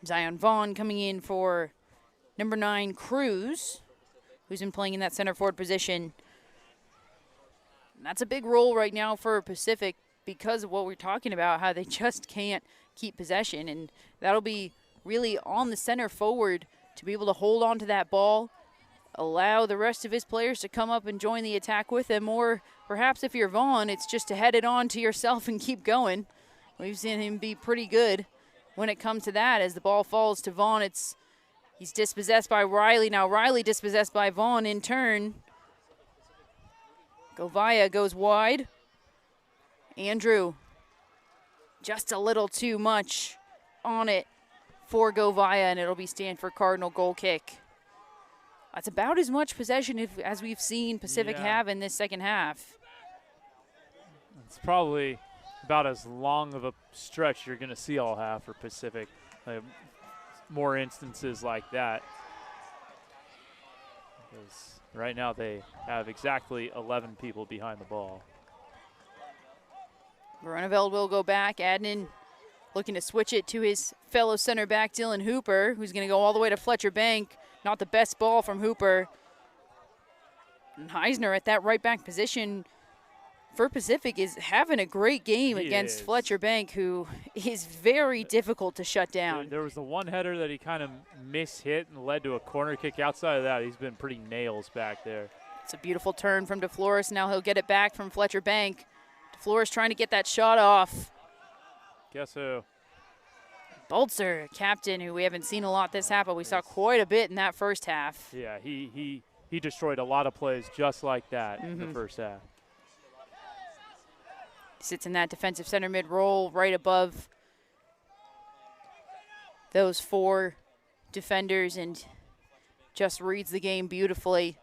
Zion Vaughn coming in for number 9, Cruz, who's been playing in that center forward position. And that's a big role right now for Pacific because of what we're talking about, how they just can't keep possession. And that'll be really on the center forward to be able to hold on to that ball, allow the rest of his players to come up and join the attack with him. Or perhaps if you're Vaughn, it's just to head it on to yourself and keep going. We've seen him be pretty good when it comes to that. As the ball falls to Vaughn, he's dispossessed by Riley. Now Riley dispossessed by Vaughn in turn. Govaya goes wide. Andrew, just a little too much on it for Govaya, and it'll be Stanford Cardinal goal kick. That's about as much possession as we've seen Pacific have in this second half. It's probably about as long of a stretch you're going to see all half for Pacific. More instances like that. Because right now they have exactly 11 people behind the ball. Veroneveld will go back. Adnan looking to switch it to his fellow center back, Dylan Hooper, who's going to go all the way to Fletcher Bank. Not the best ball from Hooper. And Heisner at that right back position for Pacific is having a great game against Fletcher Bank, who is very difficult to shut down. There was the one header that he kind of mishit and led to a corner kick. Outside of that, he's been pretty nails back there. It's a beautiful turn from DeFlores. Now he'll get it back from Fletcher Bank. DeFlores trying to get that shot off. Guess who? Boltzer, captain, who we haven't seen a lot this half, but we saw quite a bit in that first half. Yeah, he destroyed a lot of plays just like that in the first half. Sits in that defensive center mid role right above those 4 defenders and just reads the game beautifully.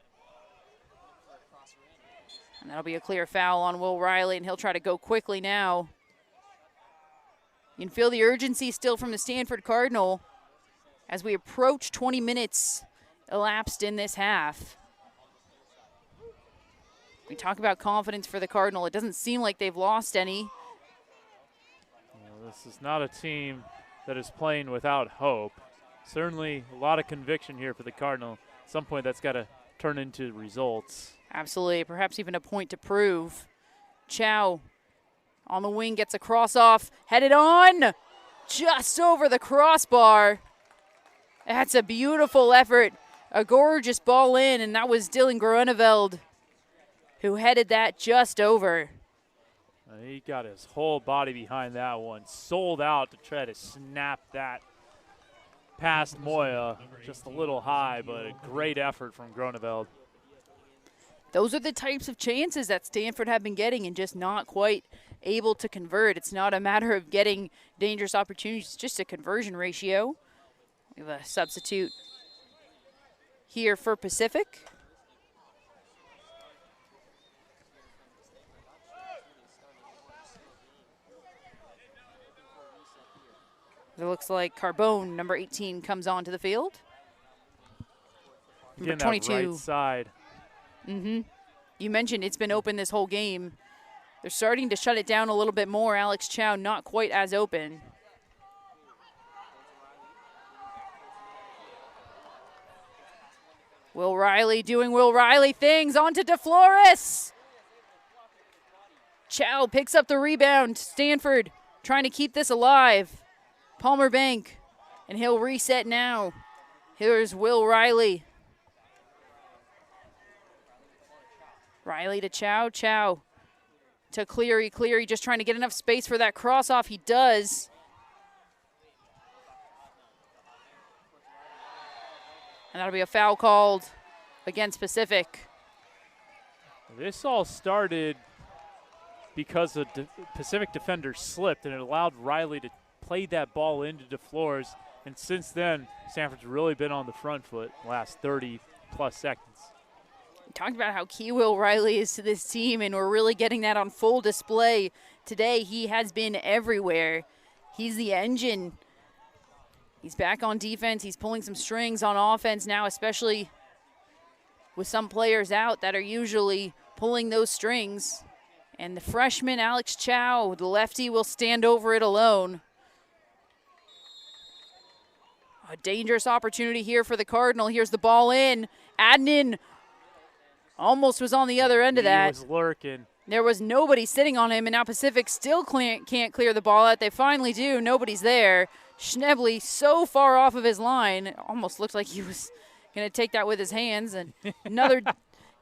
And that'll be a clear foul on Will Riley, and he'll try to go quickly now. You can feel the urgency still from the Stanford Cardinal as we approach 20 minutes elapsed in this half. We talk about confidence for the Cardinal. It doesn't seem like they've lost any. Well, this is not a team that is playing without hope. Certainly a lot of conviction here for the Cardinal. At some point that's got to turn into results. Absolutely, perhaps even a point to prove. Chow on the wing gets a cross off, headed on, just over the crossbar. That's a beautiful effort, a gorgeous ball in, and that was Dylan Groeneveld who headed that just over. He got his whole body behind that one, sold out to try to snap that past Moya. Just a little high, but a great effort from Groeneveld. Those are the types of chances that Stanford have been getting and just not quite able to convert. It's not a matter of getting dangerous opportunities, it's just a conversion ratio. We have a substitute here for Pacific. It looks like Carbone, number 18, comes onto the field. Number 22. That right side. You mentioned it's been open this whole game. They're starting to shut it down a little bit more. Alex Chow not quite as open. Will Riley doing Will Riley things. Onto DeFlores. Chow picks up the rebound. Stanford trying to keep this alive. Palmer Bank, and he'll reset now. Here's Will Riley. Riley to Chow. Chow to Cleary. Cleary just trying to get enough space for that cross off. He does. And that'll be a foul called against Pacific. This all started because the Pacific defender slipped, and it allowed Riley to play that ball into DeFlores. And since then, Stanford's really been on the front foot the last 30-plus seconds. We talked about how key Will Riley is to this team, and we're really getting that on full display today. He has been everywhere. He's the engine. He's back on defense. He's pulling some strings on offense now, especially with some players out that are usually pulling those strings. And the freshman, Alex Chow, the lefty, will stand over it alone. A dangerous opportunity here for the Cardinal. Here's the ball in. Adnan almost was on the other end of that. He was lurking. There was nobody sitting on him, and now Pacific still can't clear the ball out. They finally do. Nobody's there. Schnebly so far off of his line. It almost looked like he was going to take that with his hands. And another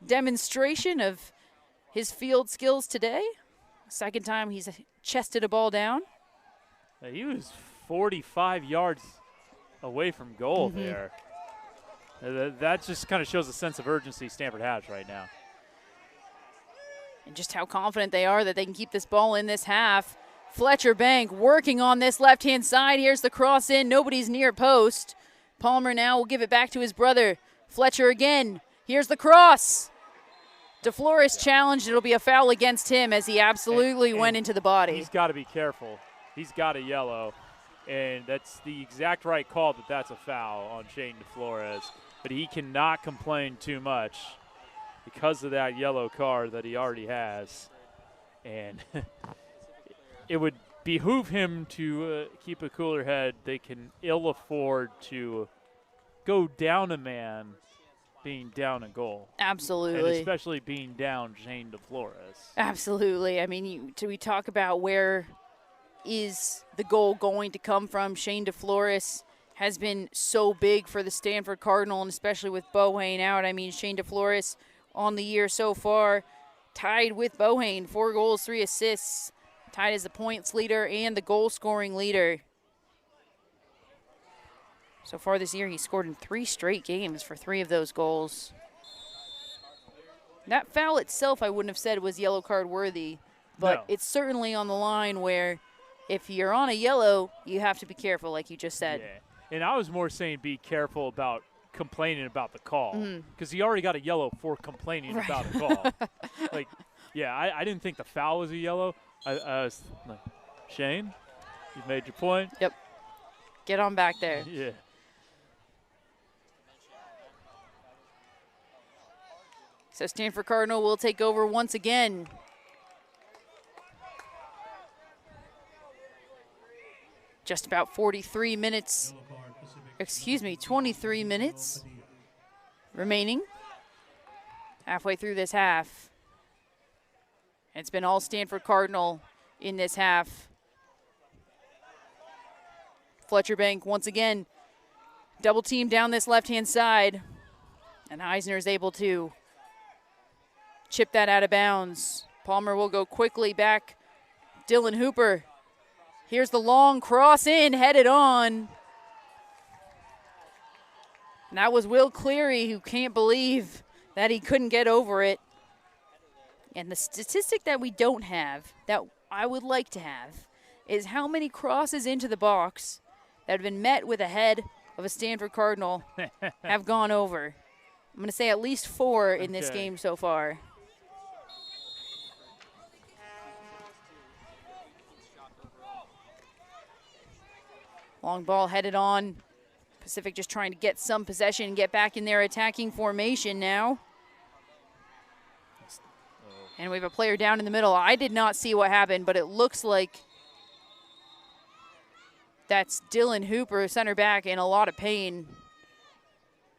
demonstration of his field skills today. Second time he's chested a ball down. He was 45 yards away from goal there. That just kind of shows the sense of urgency Stanford has right now. And just how confident they are that they can keep this ball in this half. Fletcher Bank working on this left-hand side. Here's the cross in. Nobody's near post. Palmer now will give it back to his brother. Fletcher again. Here's the cross. DeFlores challenged. It'll be a foul against him as he absolutely went into the body. He's got to be careful. He's got a yellow. And that's the exact right call that that's a foul on Shane DeFlores. But he cannot complain too much because of that yellow card that he already has. And it would behoove him to keep a cooler head. They can ill afford to go down a man being down a goal. Absolutely. And especially being down Shane DeFlores. Absolutely. I mean, we talk about where is the goal going to come from. Shane DeFlores has been so big for the Stanford Cardinal, and especially with Bohane out. I mean, Shane DeFlores on the year so far, tied with Bohane, 4 goals, 3 assists, tied as the points leader and the goal-scoring leader. So far this year, he's scored in 3 straight games for 3 of those goals. That foul itself, I wouldn't have said was yellow card worthy. but No. it's certainly on the line where if you're on a yellow, you have to be careful, like you just said. Yeah. And I was more saying be careful about complaining about the call Mm-hmm. because he already got a yellow for complaining about a call. Like, yeah, I didn't think the foul was a yellow. I was like, Shane, you made your point. Yep. Get on back there. Yeah. So Stanford Cardinal will take over once again. Just about 43 minutes, Yellow card, Pacific. excuse me, 23 minutes remaining. Halfway through this half. It's been all Stanford Cardinal in this half. Fletcher Bank once again double team down this left-hand side. And Eisner is able to chip that out of bounds. Palmer will go quickly back. Dylan Hooper. Here's the long cross in, headed on. And that was Will Cleary, who can't believe that he couldn't get over it. And the statistic that we don't have, that I would like to have, is how many crosses into the box that have been met with a head of a Stanford Cardinal have gone over. I'm going to say at least 4 in this game so far. Long ball headed on. Pacific just trying to get some possession and get back in their attacking formation now. And we have a player down in the middle. I did not see what happened, but it looks like that's Dylan Hooper, center back, in a lot of pain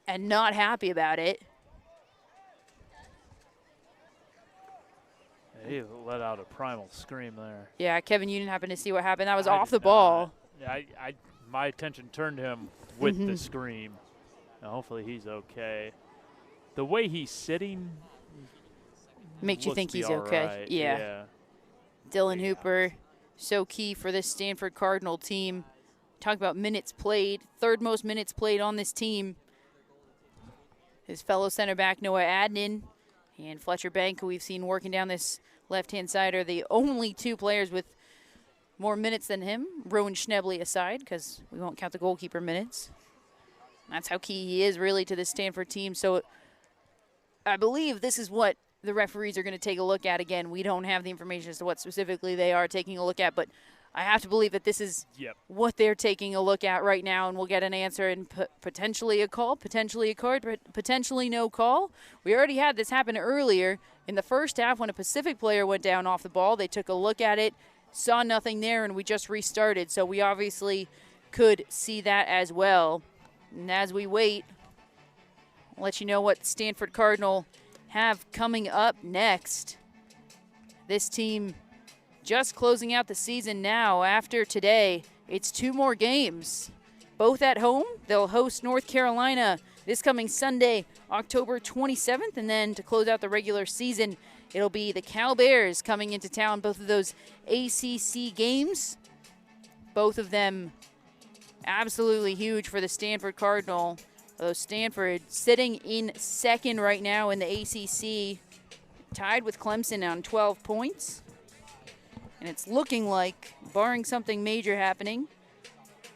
and not happy about it. He let out a primal scream there. Yeah, Kevin, you didn't happen to see what happened. That was I off did the ball. not. My attention turned to him with the scream. Now, hopefully he's okay. The way he's sitting Makes you looks think to be he's all okay. right. Yeah. Dylan Hooper, so key for this Stanford Cardinal team. Talk about minutes played, third most minutes played on this team. His fellow center back, Noah Adnan, and Fletcher Bank, who we've seen working down this left-hand side, are the only 2 players with more minutes than him, Rowan Schnebley aside, because we won't count the goalkeeper minutes. That's how key he is, really, to this Stanford team. So I believe this is what the referees are going to take a look at. Again, we don't have the information as to what specifically they are taking a look at, but I have to believe that this is what they're taking a look at right now, and we'll get an answer and potentially a call, potentially a card, potentially no call. We already had this happen earlier in the first half when a Pacific player went down off the ball. They took a look at it, saw nothing there, and we just restarted. So we obviously could see that as well. And as we wait, I'll let you know what Stanford Cardinal have coming up next. This team just closing out the season now. After today, it's 2 more games, both at home. They'll host North Carolina this coming Sunday, October 27th, and then to close out the regular season, it'll be the Cal Bears coming into town. Both of those ACC games, both of them absolutely huge for the Stanford Cardinal. Although Stanford sitting in second right now in the ACC, tied with Clemson on 12 points. And it's looking like, barring something major happening,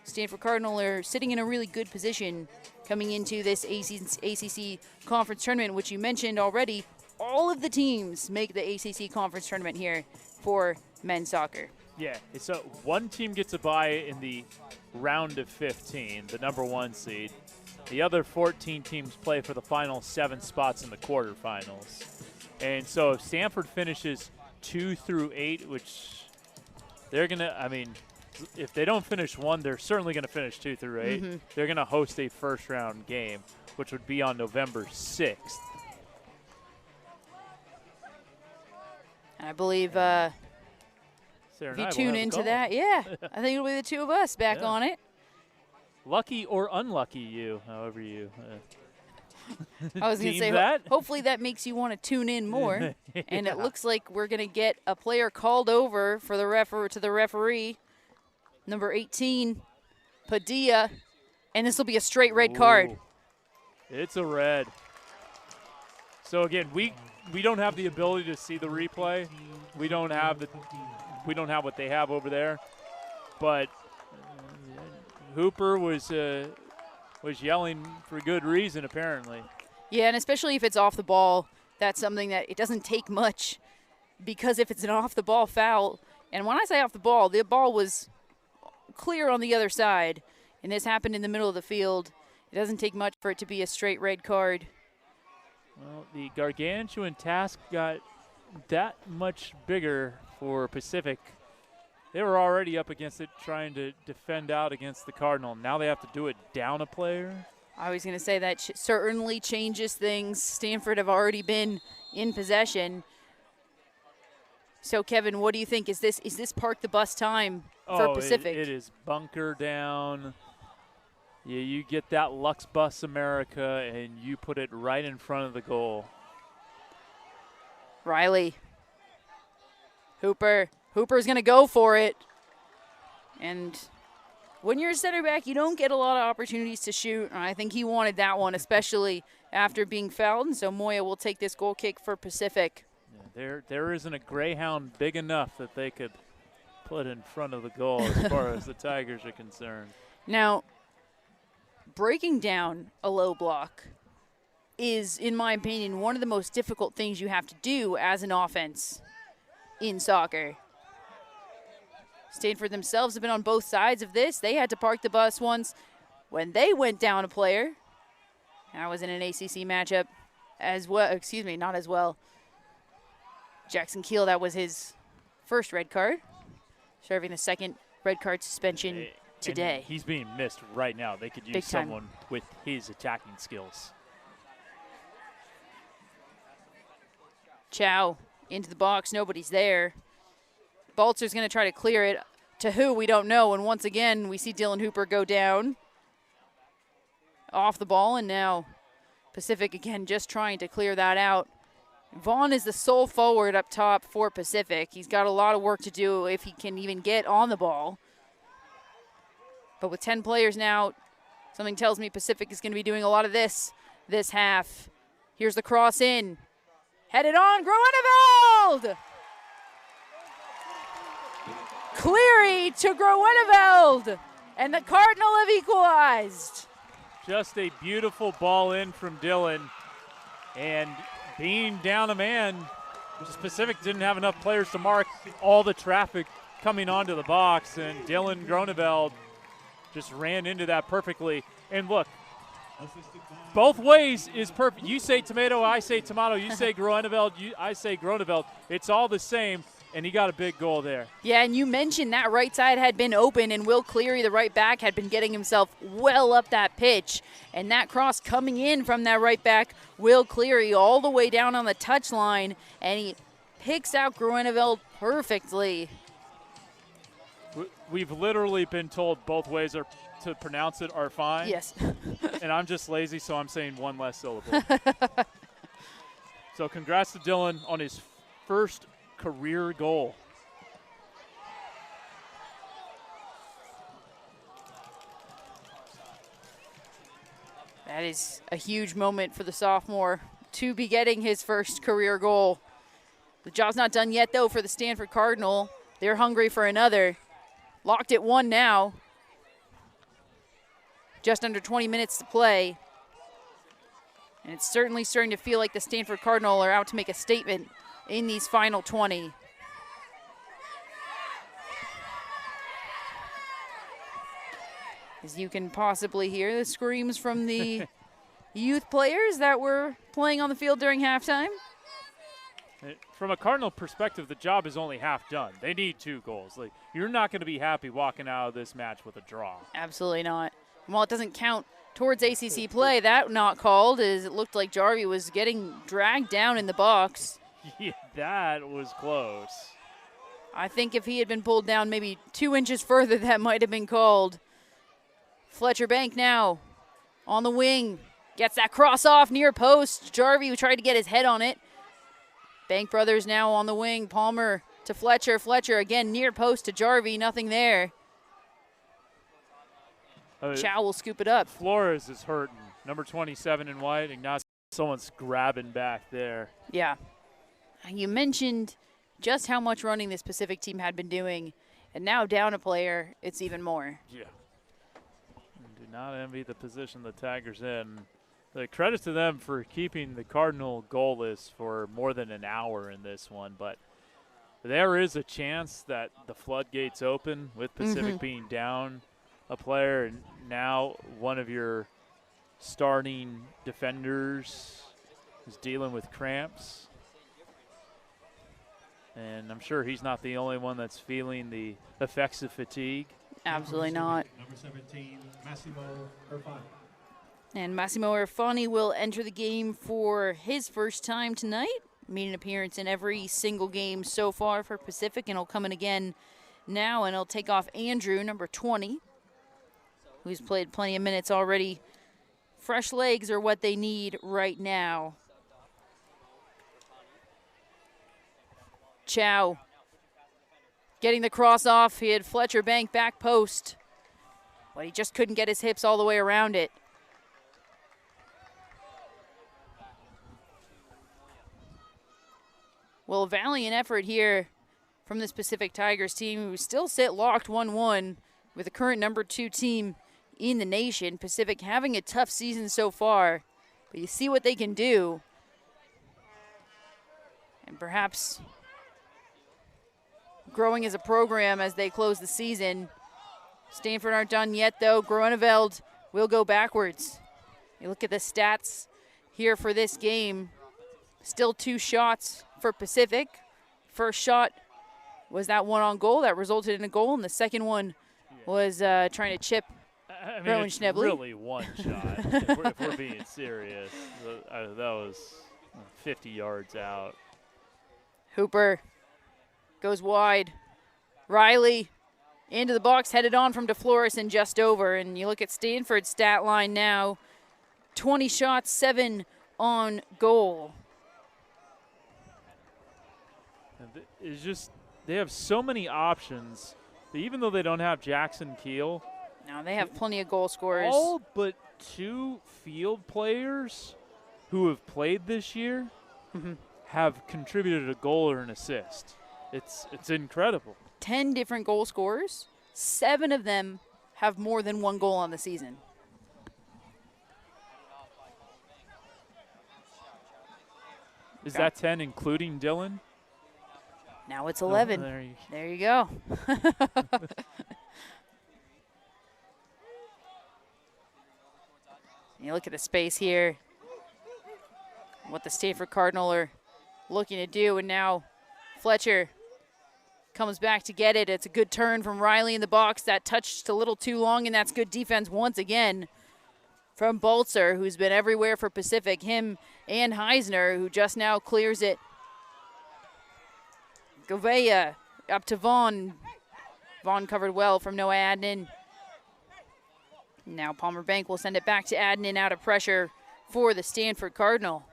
Stanford Cardinal are sitting in a really good position coming into this ACC conference tournament, which you mentioned already. All of the teams make the ACC conference tournament here for men's soccer. Yeah, so one team gets a bye in the round of 15, the number 1 seed. The other 14 teams play for the final 7 spots in the quarterfinals. And so if Stanford finishes 2 through 8, which they're going to, I mean, if they don't finish 1, they're certainly going to finish 2 through 8. They're going to host a first-round game, which would be on November 6th. And I believe if you tune into that, I think it'll be the 2 of us back on it. Lucky or unlucky you, however you I was going to say, hopefully that makes you want to tune in more. And it looks like we're going to get a player called over for the to the referee, number 18, Padilla, and this will be a straight red card. It's a red. So again, we don't have the ability to see the replay. We don't have what they have over there. But Hooper was yelling for good reason, apparently. Yeah, and especially if it's off the ball, that's something that it doesn't take much, because if it's an off-the-ball foul, and when I say off the ball was clear on the other side, and this happened in the middle of the field, it doesn't take much for it to be a straight red card. Well, the gargantuan task got that much bigger for Pacific. They were already up against it, trying to defend out against the Cardinal. Now they have to do it down a player. I was going to say that certainly changes things. Stanford have already been in possession. So, Kevin, what do you think? Is this park the bus time for Pacific? It is bunker down. Yeah, you get that Lux Bus America, and you put it right in front of the goal. Riley. Hooper's going to go for it. And when you're a center back, you don't get a lot of opportunities to shoot. And I think he wanted that one, especially after being fouled. And so Moya will take this goal kick for Pacific. Yeah, there isn't a Greyhound big enough that they could put in front of the goal as far as the Tigers are concerned. Now, breaking down a low block is, in my opinion, one of the most difficult things you have to do as an offense in soccer. Stanford themselves have been on both sides of this. They had to park the bus once when they went down a player. That was in an ACC matchup as well. Excuse me, not as well. Jackson Keel, that was his first red card, serving the second red card suspension today. And he's being missed right now. They could use someone with his attacking skills. Chow into the box. Nobody's there. Baltzer's going to try to clear it. To who, we don't know. And once again, we see Dylan Hooper go down off the ball. And now Pacific again just trying to clear that out. Vaughn is the sole forward up top for Pacific. He's got a lot of work to do if he can even get on the ball. But with 10 players now, something tells me Pacific is going to be doing a lot of this half. Here's the cross in. Headed on, Groeneveld! Cleary to Groeneveld, and the Cardinal have equalized. Just a beautiful ball in from Dylan, and being down a man, Pacific didn't have enough players to mark all the traffic coming onto the box, and Dylan Groeneveld just ran into that perfectly. And look, both ways is perfect. You say tomato, I say tomato. You say Groeneveld, I say Groeneveld. It's all the same, and he got a big goal there. Yeah, and you mentioned that right side had been open, and Will Cleary, the right back, had been getting himself well up that pitch. And that cross coming in from that right back, Will Cleary all the way down on the touchline, and he picks out Groeneveld perfectly. We've literally been told both ways are to pronounce it are fine. Yes. And I'm just lazy, so I'm saying one less syllable. So congrats to Dylan on his first career goal. That is a huge moment for the sophomore to be getting his first career goal. The job's not done yet, though, for the Stanford Cardinal. They're hungry for another. Locked at 1 now. Just under 20 minutes to play. And it's certainly starting to feel like the Stanford Cardinal are out to make a statement in these final 20. As you can possibly hear the screams from the youth players that were playing on the field during halftime. From a Cardinal perspective, the job is only half done. They need 2 goals. Like, you're not going to be happy walking out of this match with a draw. Absolutely not. And while it doesn't count towards ACC play, that not called, as it looked like Jarvie was getting dragged down in the box. Yeah, that was close. I think if he had been pulled down maybe 2 inches further, that might have been called. Fletcher Bank now on the wing. Gets that cross off near post. Jarvie tried to get his head on it. Bank brothers now on the wing. Palmer to Fletcher. Fletcher again near post to Jarvie. Nothing there. Chow will scoop it up. Flores is hurting. Number 27 in white. Ignacio Someone's grabbing back there. Yeah. You mentioned just how much running this Pacific team had been doing, and now down a player, it's even more. Yeah. Do not envy the position the Tigers in. The credit to them for keeping the Cardinal goalless for more than an hour in this one, but there is a chance that the floodgates open with Pacific being down a player, and now one of your starting defenders is dealing with cramps. And I'm sure he's not the only one that's feeling the effects of fatigue. Absolutely not. Number 17, Massimo Irfani. And Massimo Irfani will enter the game for his first time tonight. Made an appearance in every single game so far for Pacific, and he'll come in again now, and he'll take off Andrew, number 20, who's played plenty of minutes already. Fresh legs are what they need right now. Chow getting the cross off. He had Fletcher bank back post, but he just couldn't get his hips all the way around it. Well, a valiant effort here from this Pacific Tigers team, who still sit locked 1-1 with the current number 2 team in the nation. Pacific having a tough season so far, but you see what they can do. And perhaps growing as a program as they close the season. Stanford aren't done yet, though. Groeneveld will go backwards. You look at the stats here for this game. Still 2 shots for Pacific. First shot was that one on goal that resulted in a goal, and the second one was trying to chip Rowan it's Schnebly. Really one shot, if we're being serious. That was 50 yards out. Hooper goes wide. Riley into the box, headed on from DeFlores and just over. And you look at Stanford's stat line now, 20 shots, 7 on goal. It's just, they have so many options that even though they don't have Jackson Keel, Now they have plenty of goal scorers. all but 2 field players who have played this year have contributed a goal or an assist. It's incredible. 10 different goal scorers. 7 of them have more than 1 goal on the season. Is that 10 including Dylan? Now it's 11. Oh, there you go. You look at the space here, what the Stanford Cardinal are looking to do, and now Fletcher comes back to get it. It's a good turn from Riley in the box. That touched a little too long, and that's good defense once again from Baltzer, who's been everywhere for Pacific. Him and Heisner, who just now clears it. Govea up to Vaughn. Vaughn covered well from Noah Adnan. Now Palmer Bank will send it back to Adnan out of pressure for the Stanford Cardinal.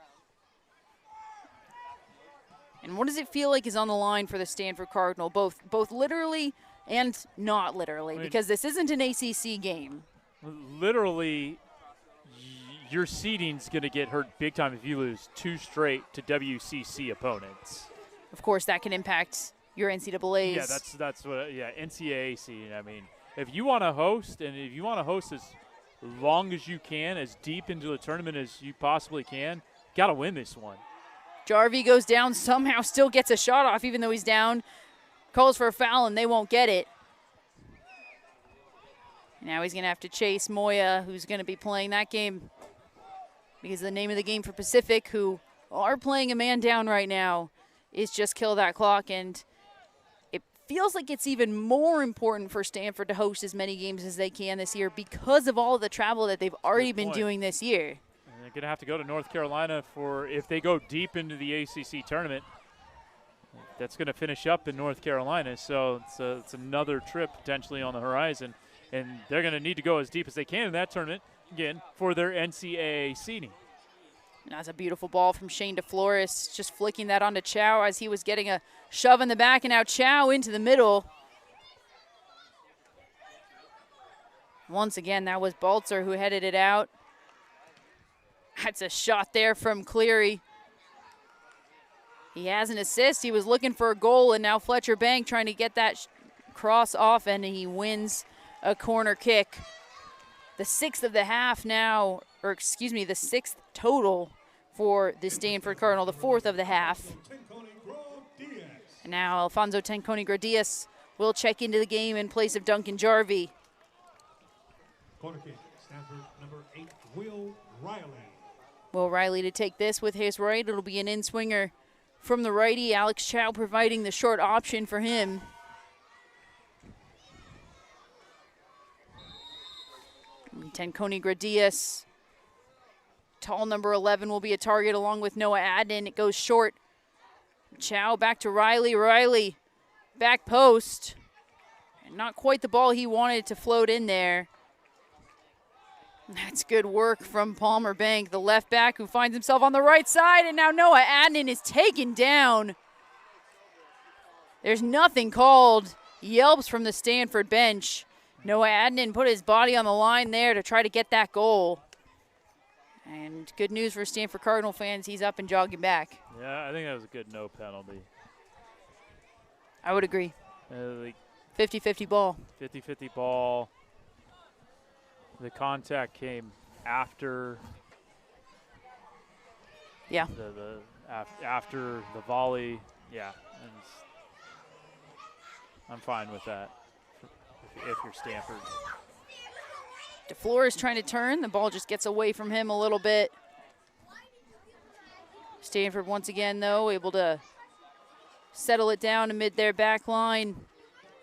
And what does it feel like is on the line for the Stanford Cardinal, both literally and not literally, because this isn't an ACC game. Literally, your seeding's going to get hurt big time if you lose 2 straight to WCC opponents. Of course, that can impact your NCAAs. Yeah, that's what. Yeah, NCAA seeding. I mean, if you want to host, and if you want to host as long as you can, as deep into the tournament as you possibly can, got to win this one. Jarvie goes down, somehow still gets a shot off even though he's down. Calls for a foul, and they won't get it. Now he's going to have to chase Moya, who's going to be playing that game because the name of the game for Pacific, who are playing a man down right now, is just kill that clock. And it feels like it's even more important for Stanford to host as many games as they can this year because of all of the travel that they've already been doing this year. They're going to have to go to North Carolina if they go deep into the ACC tournament. That's going to finish up in North Carolina, so it's another trip potentially on the horizon. And they're going to need to go as deep as they can in that tournament, again, for their NCAA seeding. And that's a beautiful ball from Shane DeFlores, just flicking that onto Chow as he was getting a shove in the back, and now Chow into the middle. Once again, that was Baltzer who headed it out. That's a shot there from Cleary. He has an assist. He was looking for a goal, and now Fletcher Bank trying to get that cross off, and he wins a corner kick. The sixth of the half now, or excuse me, the sixth total for the Stanford Cardinal, the fourth of the half. And now Alfonso Tenconi-Gradius will check into the game in place of Duncan Jarvie. Corner kick, Stanford number 8, Will Riley. Will Riley to take this with his right. It'll be an in-swinger from the righty. Alex Chow providing the short option for him. Tenconi-Gradius, tall number 11, will be a target along with Noah Adnan. It goes short. Chow back to Riley. Riley, back post. And not quite the ball he wanted to float in there. That's good work from Palmer Bank, the left back who finds himself on the right side. And now Noah Adnan is taken down. There's nothing called. Yelps from the Stanford bench. Noah Adnan put his body on the line there to try to get that goal. And good news for Stanford Cardinal fans, he's up and jogging back. Yeah, I think that was a good no penalty. I would agree. 50-50 ball. 50-50 ball. The contact came after. Yeah. After the volley. Yeah. And I'm fine with that if you're Stanford. DeFleur is trying to turn. The ball just gets away from him a little bit. Stanford once again, though, able to settle it down amid their back line.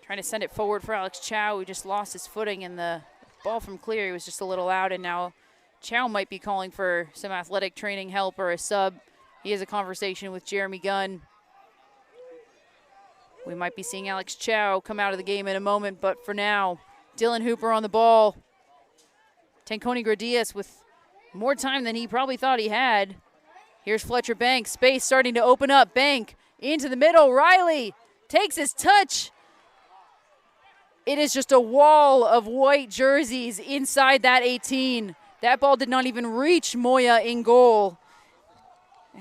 Trying to send it forward for Alex Chow, who just lost his footing, and the ball from Cleary was just a little out, and now Chow might be calling for some athletic training help or a sub. He has a conversation with Jeremy Gunn. We might be seeing Alex Chow come out of the game in a moment, but for now, Dylan Hooper on the ball. Tenconi-Gradius with more time than he probably thought he had. Here's Fletcher Bank, space starting to open up. Bank into the middle. Riley takes his touch. It is just a wall of white jerseys inside that 18. That ball did not even reach Moya in goal,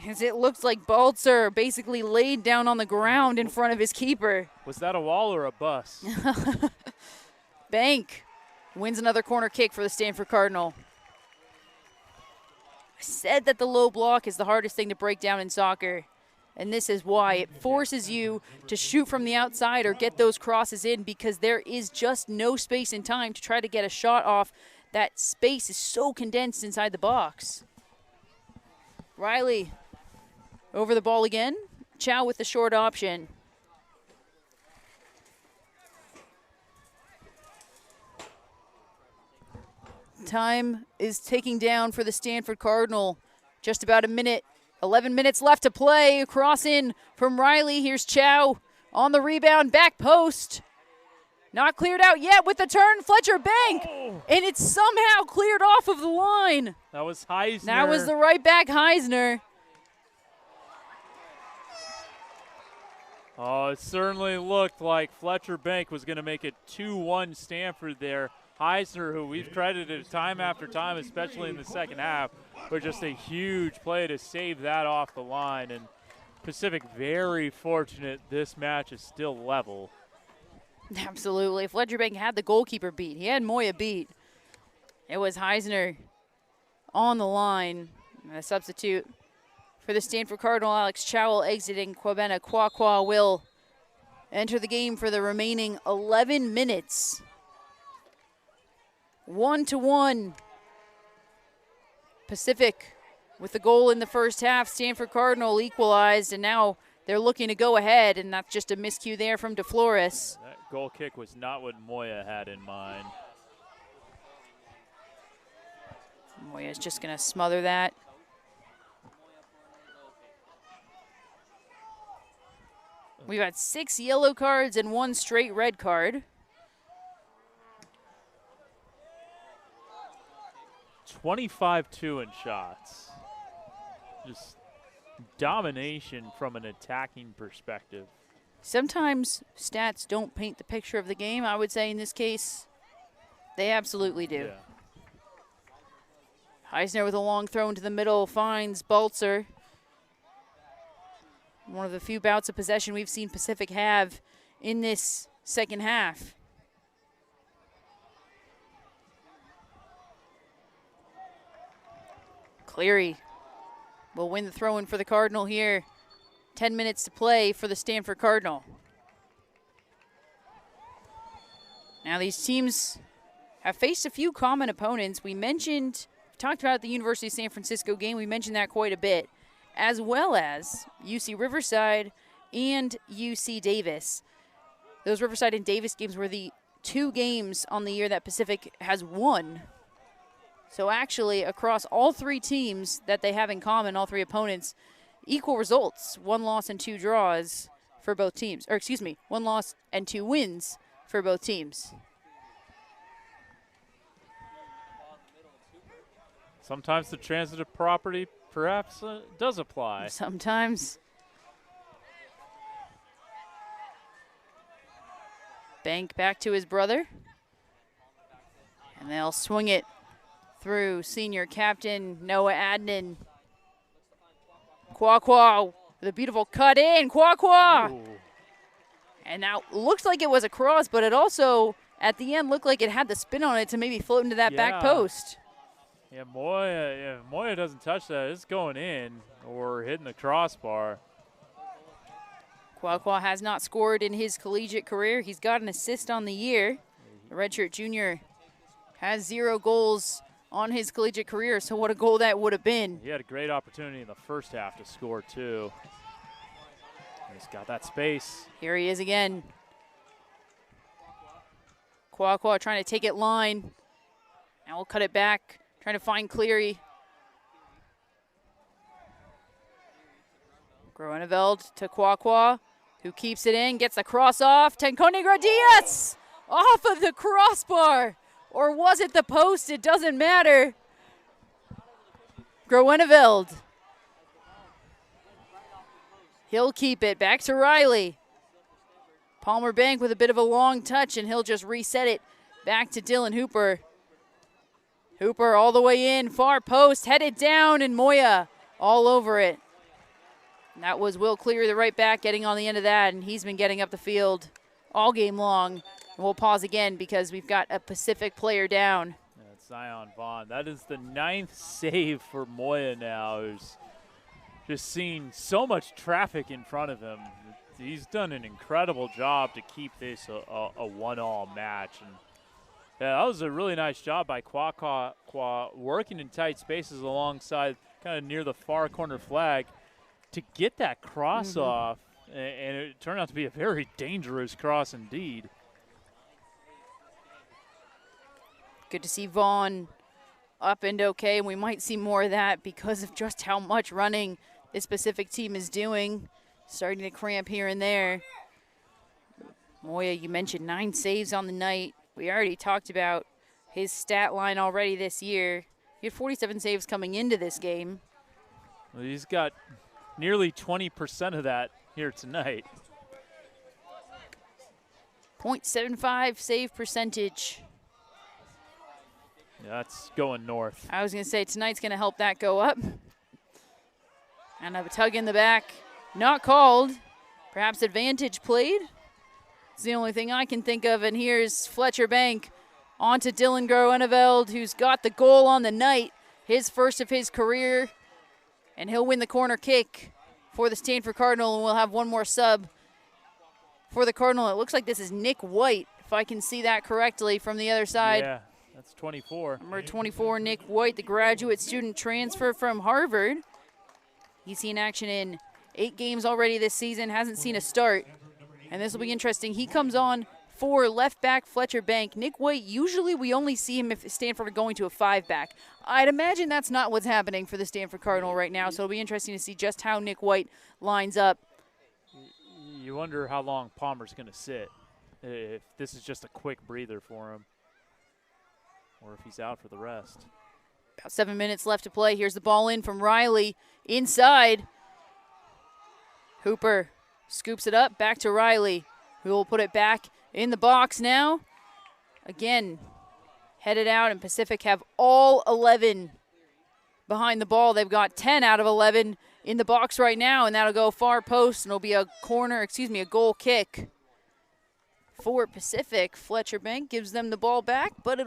as it looks like Baltzer basically laid down on the ground in front of his keeper. Was that a wall or a bus? Bank wins another corner kick for the Stanford Cardinal. I said that the low block is the hardest thing to break down in soccer, and this is why. It forces you to shoot from the outside or get those crosses in, because there is just no space and time to try to get a shot off. That space is so condensed inside the box. Riley over the ball again. Chow with the short option. Time is ticking down for the Stanford Cardinal. Just about a minute. 11 minutes left to play. A cross in from Riley. Here's Chow on the rebound. Back post. Not cleared out yet with the turn. Fletcher Bank. Oh. And it's somehow cleared off of the line. That was Heisner. That was the right back Heisner. Oh, it certainly looked like Fletcher Bank was going to make it 2-1 Stanford there. Heisner, who we've credited time after time, especially in the second half, for just a huge play to save that off the line. And Pacific very fortunate this match is still level. Absolutely. Fletcher Bank had the goalkeeper beat. He had Moya beat. It was Heisner on the line. A substitute for the Stanford Cardinal, Alex Chow, exiting. Kwabena Kwakwa will enter the game for the remaining 11 minutes. 1-1. Pacific with the goal in the first half. Stanford Cardinal equalized, and now they're looking to go ahead, and that's just a miscue there from DeFlores. That goal kick was not what Moya had in mind. Moya's just going to smother that. We've got 6 yellow cards and 1 straight red card. 25-2 in shots. Just domination from an attacking perspective. Sometimes stats don't paint the picture of the game. I would say in this case, they absolutely do. Yeah. Eisner with a long throw into the middle finds Baltzer. One of the few bouts of possession we've seen Pacific have in this second half. Cleary will win the throw-in for the Cardinal here. 10 minutes to play for the Stanford Cardinal. Now these teams have faced a few common opponents. We talked about the University of San Francisco game. We mentioned that quite a bit, as well as UC Riverside and UC Davis. Those Riverside and Davis games were the 2 games on the year that Pacific has won. So actually, across all 3 teams that they have in common, all 3 opponents, equal results, 1 loss and 2 draws for both teams. Or excuse me, 1 loss and 2 wins for both teams. Sometimes the transitive property perhaps does apply. Sometimes. Bank back to his brother. And they'll swing it through senior captain Noah Adnan. Kwa with a beautiful cut in. Kwa. Ooh. And now looks like it was a cross, but it also at the end looked like it had the spin on it to maybe float into that back post. Yeah, Moya doesn't touch that. It's going in or hitting the crossbar. Kwa has not scored in his collegiate career. He's got an assist on the year. The redshirt junior has 0 goals on his collegiate career, so what a goal that would have been. He had a great opportunity in the first half to score too. He's got that space. Here he is again. Kwa trying to take it line. Now we'll cut it back, trying to find Cleary. Groeneveld to Kwa, who keeps it in, gets the cross off. Tenconegro Diaz off of the crossbar. Or was it the post? It doesn't matter. Groeneveld. He'll keep it. Back to Riley. Palmer Bank with a bit of a long touch, and he'll just reset it back to Dylan Hooper. Hooper all the way in, far post, headed down, and Moya all over it. And that was Will Cleary, the right back, getting on the end of that, and he's been getting up the field all game long. And we'll pause again because we've got a Pacific player down. That's Zion Vaughn. That is the 9th save for Moya now, who's just seen so much traffic in front of him. He's done an incredible job to keep this a 1-all match. And yeah, that was a really nice job by Kwa working in tight spaces alongside kind of near the far corner flag to get that cross off, and it turned out to be a very dangerous cross indeed. Good to see Vaughn up and okay, and we might see more of that because of just how much running this Pacific team is doing. Starting to cramp here and there. Moya, you mentioned 9 saves on the night. We already talked about his stat line already this year. He had 47 saves coming into this game. Well, he's got nearly 20% of that here tonight. .75 save percentage. Yeah, that's going north. I was going to say tonight's going to help that go up. And a tug in the back. Not called. Perhaps advantage played. It's the only thing I can think of. And here's Fletcher Bank on to Dylan Groeneveld, who's got the goal on the night, his first of his career. And he'll win the corner kick for the Stanford Cardinal, and we'll have one more sub for the Cardinal. It looks like this is Nick White, if I can see that correctly from the other side. Yeah, that's 24. Number 24, Nick White, the graduate student transfer from Harvard. He's seen action in 8 games already this season, hasn't seen a start. And this will be interesting. He comes on for left back Fletcher Bank. Nick White, usually we only see him if Stanford are going to a 5-back. I'd imagine that's not what's happening for the Stanford Cardinal right now, so it'll be interesting to see just how Nick White lines up. You wonder how long Palmer's going to sit, if this is just a quick breather for him, or if he's out for the rest. About 7 minutes left to play. Here's the ball in from Riley inside. Hooper scoops it up, back to Riley, who will put it back in the box now. Again, headed out, and Pacific have all 11 behind the ball. They've got 10 out of 11 in the box right now, and that'll go far post, and it'll be a a goal kick for Pacific. Fletcher Bank gives them the ball back, but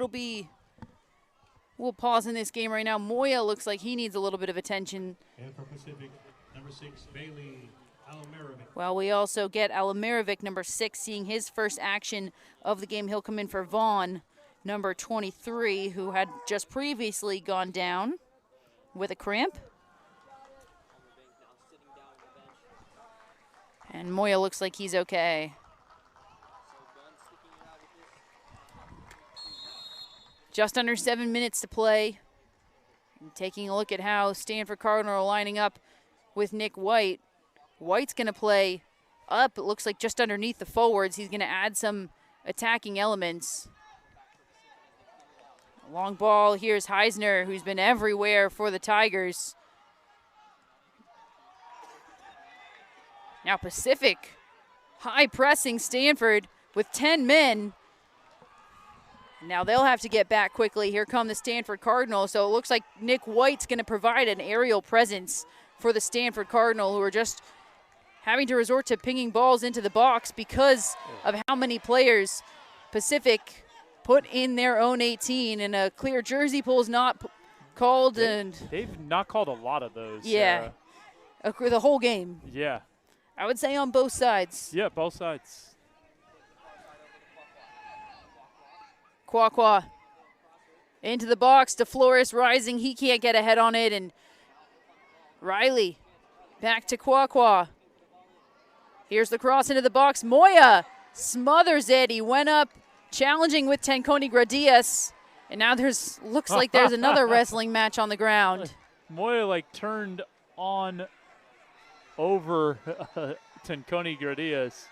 we'll pause in this game right now. Moya looks like he needs a little bit of attention. And for Pacific, number 6, Bailey Alamirovic. Well, we also get Alamirovic, number 6, seeing his first action of the game. He'll come in for Vaughn, number 23, who had just previously gone down with a cramp. And Moya looks like he's okay. Just under 7 minutes to play. And taking a look at how Stanford Cardinal are lining up with Nick White. White's going to play up, it looks like just underneath the forwards. He's going to add some attacking elements. Long ball, here's Heisner, who's been everywhere for the Tigers. Now Pacific, high pressing Stanford with 10 men. Now they'll have to get back quickly. Here come the Stanford Cardinal. So it looks like Nick White's going to provide an aerial presence for the Stanford Cardinal, who are just having to resort to pinging balls into the box because of how many players Pacific put in their own 18, and a clear jersey pull is not called. They've not called a lot of those. Yeah, the whole game. Yeah. I would say on both sides. Yeah, both sides. Kwakwa into the box. DeFlores rising. He can't get ahead on it. And Riley back to Kwakwa. Here's the cross into the box. Moya smothers it. He went up challenging with Tanconi Gradius. And now looks like there's another wrestling match on the ground. Moya turned on over Tanconi Gradius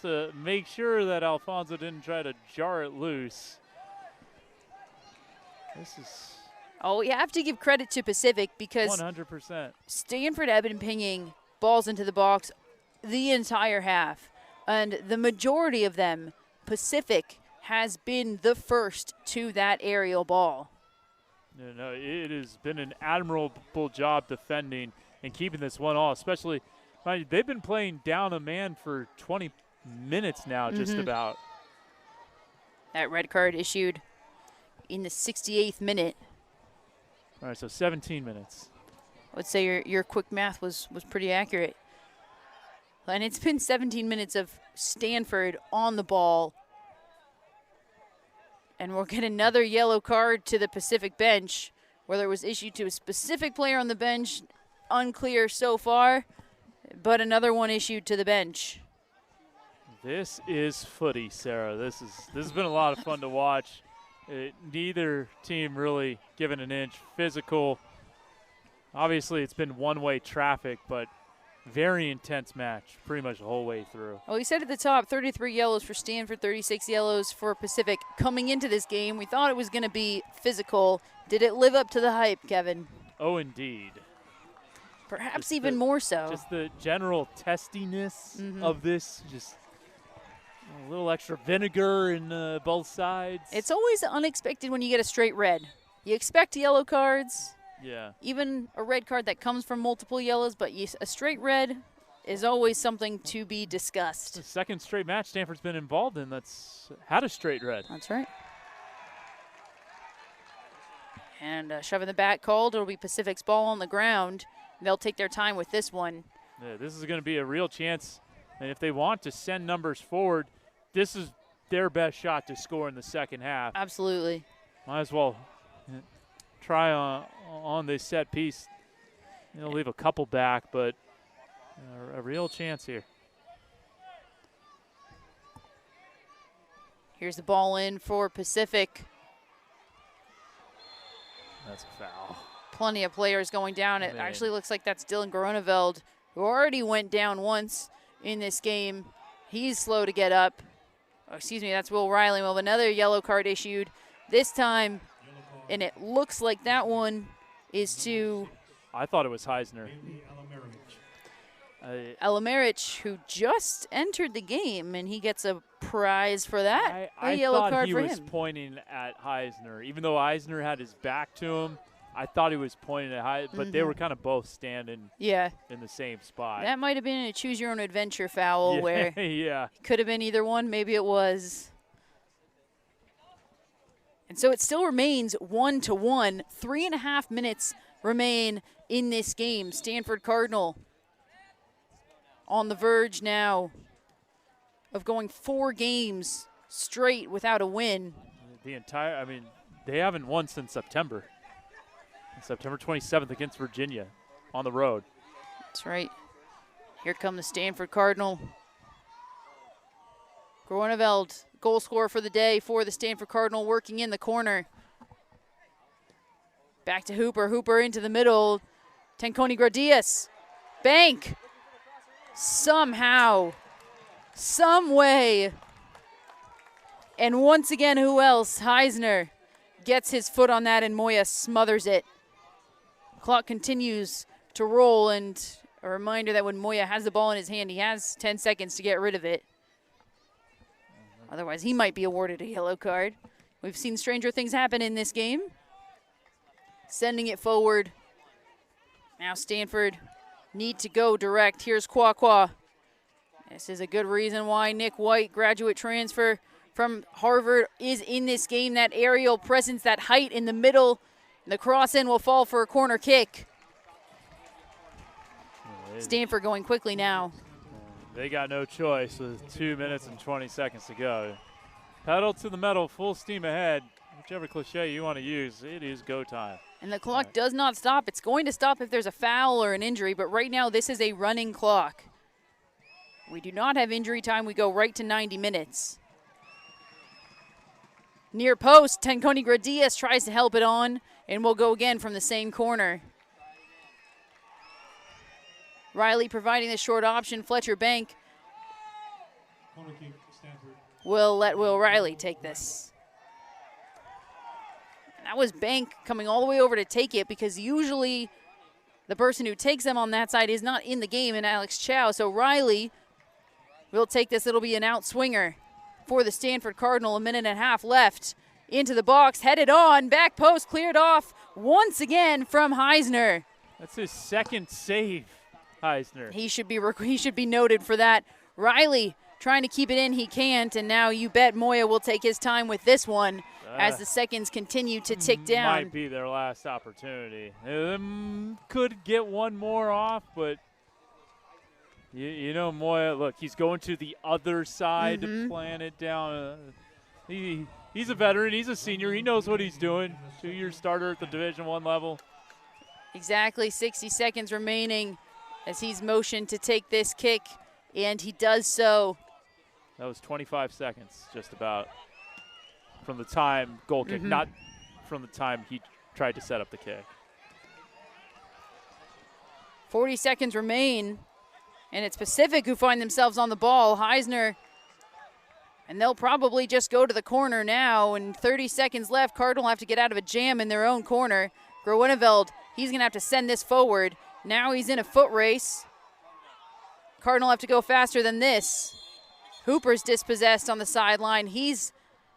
to make sure that Alfonso didn't try to jar it loose. This is... Oh, you have to give credit to Pacific because 100%. Stanford have been pinging balls into the box the entire half. And the majority of them, Pacific has been the first to that aerial ball. No, it has been an admirable job defending and keeping this one all, especially, they've been playing down a man for 20 minutes now, just about. That red card issued in the 68th minute. All right, so 17 minutes. I would say your quick math was pretty accurate. And it's been 17 minutes of Stanford on the ball. And we'll get another yellow card to the Pacific bench, whether it was issued to a specific player on the bench, unclear so far, but another one issued to the bench. This is footy, Sarah. This has been a lot of fun to watch. Neither team really given an inch. Physical. Obviously, it's been one-way traffic, but very intense match pretty much the whole way through. Well, we said at the top, 33 yellows for Stanford, 36 yellows for Pacific. Coming into this game, we thought it was going to be physical. Did it live up to the hype, Kevin? Oh, indeed. Perhaps just even more so. Just the general testiness of this, just a little extra vinegar in both sides. It's always unexpected when you get a straight red. You expect yellow cards. Yeah. Even a red card that comes from multiple yellows, but a straight red is always something to be discussed. The second straight match Stanford's been involved in that's had a straight red. That's right. And shove in the back called. It'll be Pacific's ball on the ground. They'll take their time with this one. Yeah, this is going to be a real chance. And if they want to send numbers forward, this is their best shot to score in the second half. Absolutely. Might as well try on this set piece. They'll leave a couple back, but a real chance here. Here's the ball in for Pacific. That's a foul. Plenty of players going down. It actually looks like that's Dylan Goroneveld, who already went down once in this game. He's slow to get up. Oh, excuse me, that's Will Riley. We'll have another yellow card issued this time, and it looks like that one is to... I thought it was Heisner. Alamerich, who just entered the game, and he gets a prize for that. I yellow thought card he for was him. pointing at Heisner. Even though Heisner had his back to him, I thought he was pointing it high, but they were kind of both standing in the same spot. That might have been a choose-your-own-adventure foul where could have been either one. Maybe it was. And so it still remains 1-1. 3.5 minutes remain in this game. Stanford Cardinal on the verge now of going 4 games straight without a win. They haven't won since September. September 27th against Virginia on the road. That's right. Here come the Stanford Cardinal. Groeneveld, goal scorer for the day for the Stanford Cardinal, working in the corner. Back to Hooper. Hooper into the middle. Tanconi Gradius. Bank. Somehow. Some way. And once again, who else? Heisner gets his foot on that, and Moya smothers it. Clock continues to roll, and a reminder that when Moya has the ball in his hand, he has 10 seconds to get rid of it. Otherwise, he might be awarded a yellow card. We've seen stranger things happen in this game. Sending it forward. Now Stanford need to go direct. Here's Kwakwa. This is a good reason why Nick White, graduate transfer from Harvard, is in this game. That aerial presence, that height in the middle. The cross-in will fall for a corner kick. Stanford going quickly now. They got no choice with 2 minutes and 20 seconds to go. Pedal to the metal, full steam ahead. Whichever cliche you want to use, it is go time. And the clock does not stop. It's going to stop if there's a foul or an injury, but right now this is a running clock. We do not have injury time. We go right to 90 minutes. Near post, Tanconi Gradius tries to help it on, and we'll go again from the same corner. Riley providing the short option. Fletcher Bank will let Will Riley take this. And that was Bank coming all the way over to take it, because usually the person who takes them on that side is not in the game, and Alex Chow. So Riley will take this. It'll be an out swinger for the Stanford Cardinal. 1.5 minutes left. Into the box, headed on, back post cleared off once again from Heisner. That's his second save, Heisner. He should be noted for that. Riley trying to keep it in, he can't, and now you bet Moya will take his time with this one as the seconds continue to tick down. Might be their last opportunity. Could get one more off, but you know Moya, look, he's going to the other side to plan it down. He's a veteran. He's a senior. He knows what he's doing. 2-year starter at the Division I level. Exactly 60 seconds remaining as he's motioned to take this kick, and he does so. That was 25 seconds just about from the time goal kick, not from the time he tried to set up the kick. 40 seconds remain, and it's Pacific who find themselves on the ball. Heisner. And they'll probably just go to the corner now. And 30 seconds left. Cardinal have to get out of a jam in their own corner. Groeneveld, he's going to have to send this forward. Now he's in a foot race. Cardinal have to go faster than this. Hooper's dispossessed on the sideline. He's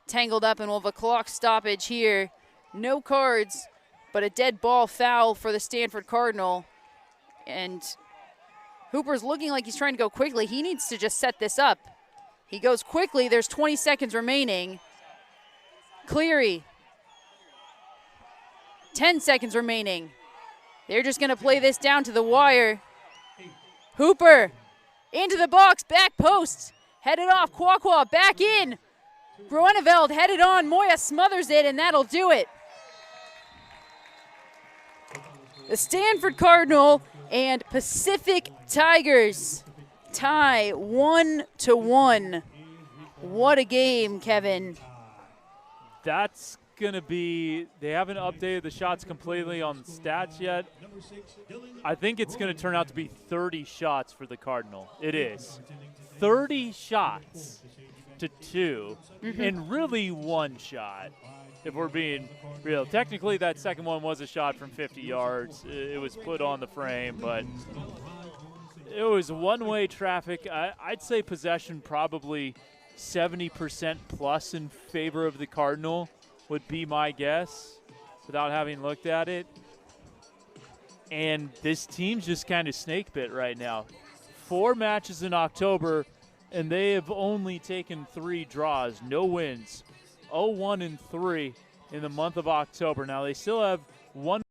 tangled up, and we'll have a clock stoppage here. No cards, but a dead ball foul for the Stanford Cardinal. And Hooper's looking like he's trying to go quickly. He needs to just set this up. He goes quickly. There's 20 seconds remaining. Cleary. 10 seconds remaining. They're just going to play this down to the wire. Hooper into the box. Back post. Headed off. Kwakwa back in. Groeneveld headed on. Moya smothers it, and that'll do it. The Stanford Cardinal and Pacific Tigers tie 1-1. What a game, Kevin. That's going to be, they haven't updated the shots completely on stats yet. I think it's going to turn out to be 30 shots for the Cardinal. It is. 30 shots to 2, and really 1 shot, if we're being real. Technically, that second one was a shot from 50 yards. It was put on the frame, but it was one-way traffic. I'd say possession probably 70% plus in favor of the Cardinal would be my guess without having looked at it. And this team's just kind of snake bit right now. 4 matches in October, and they have only taken 3 draws, no wins. 0-1-3 in the month of October. Now they still have one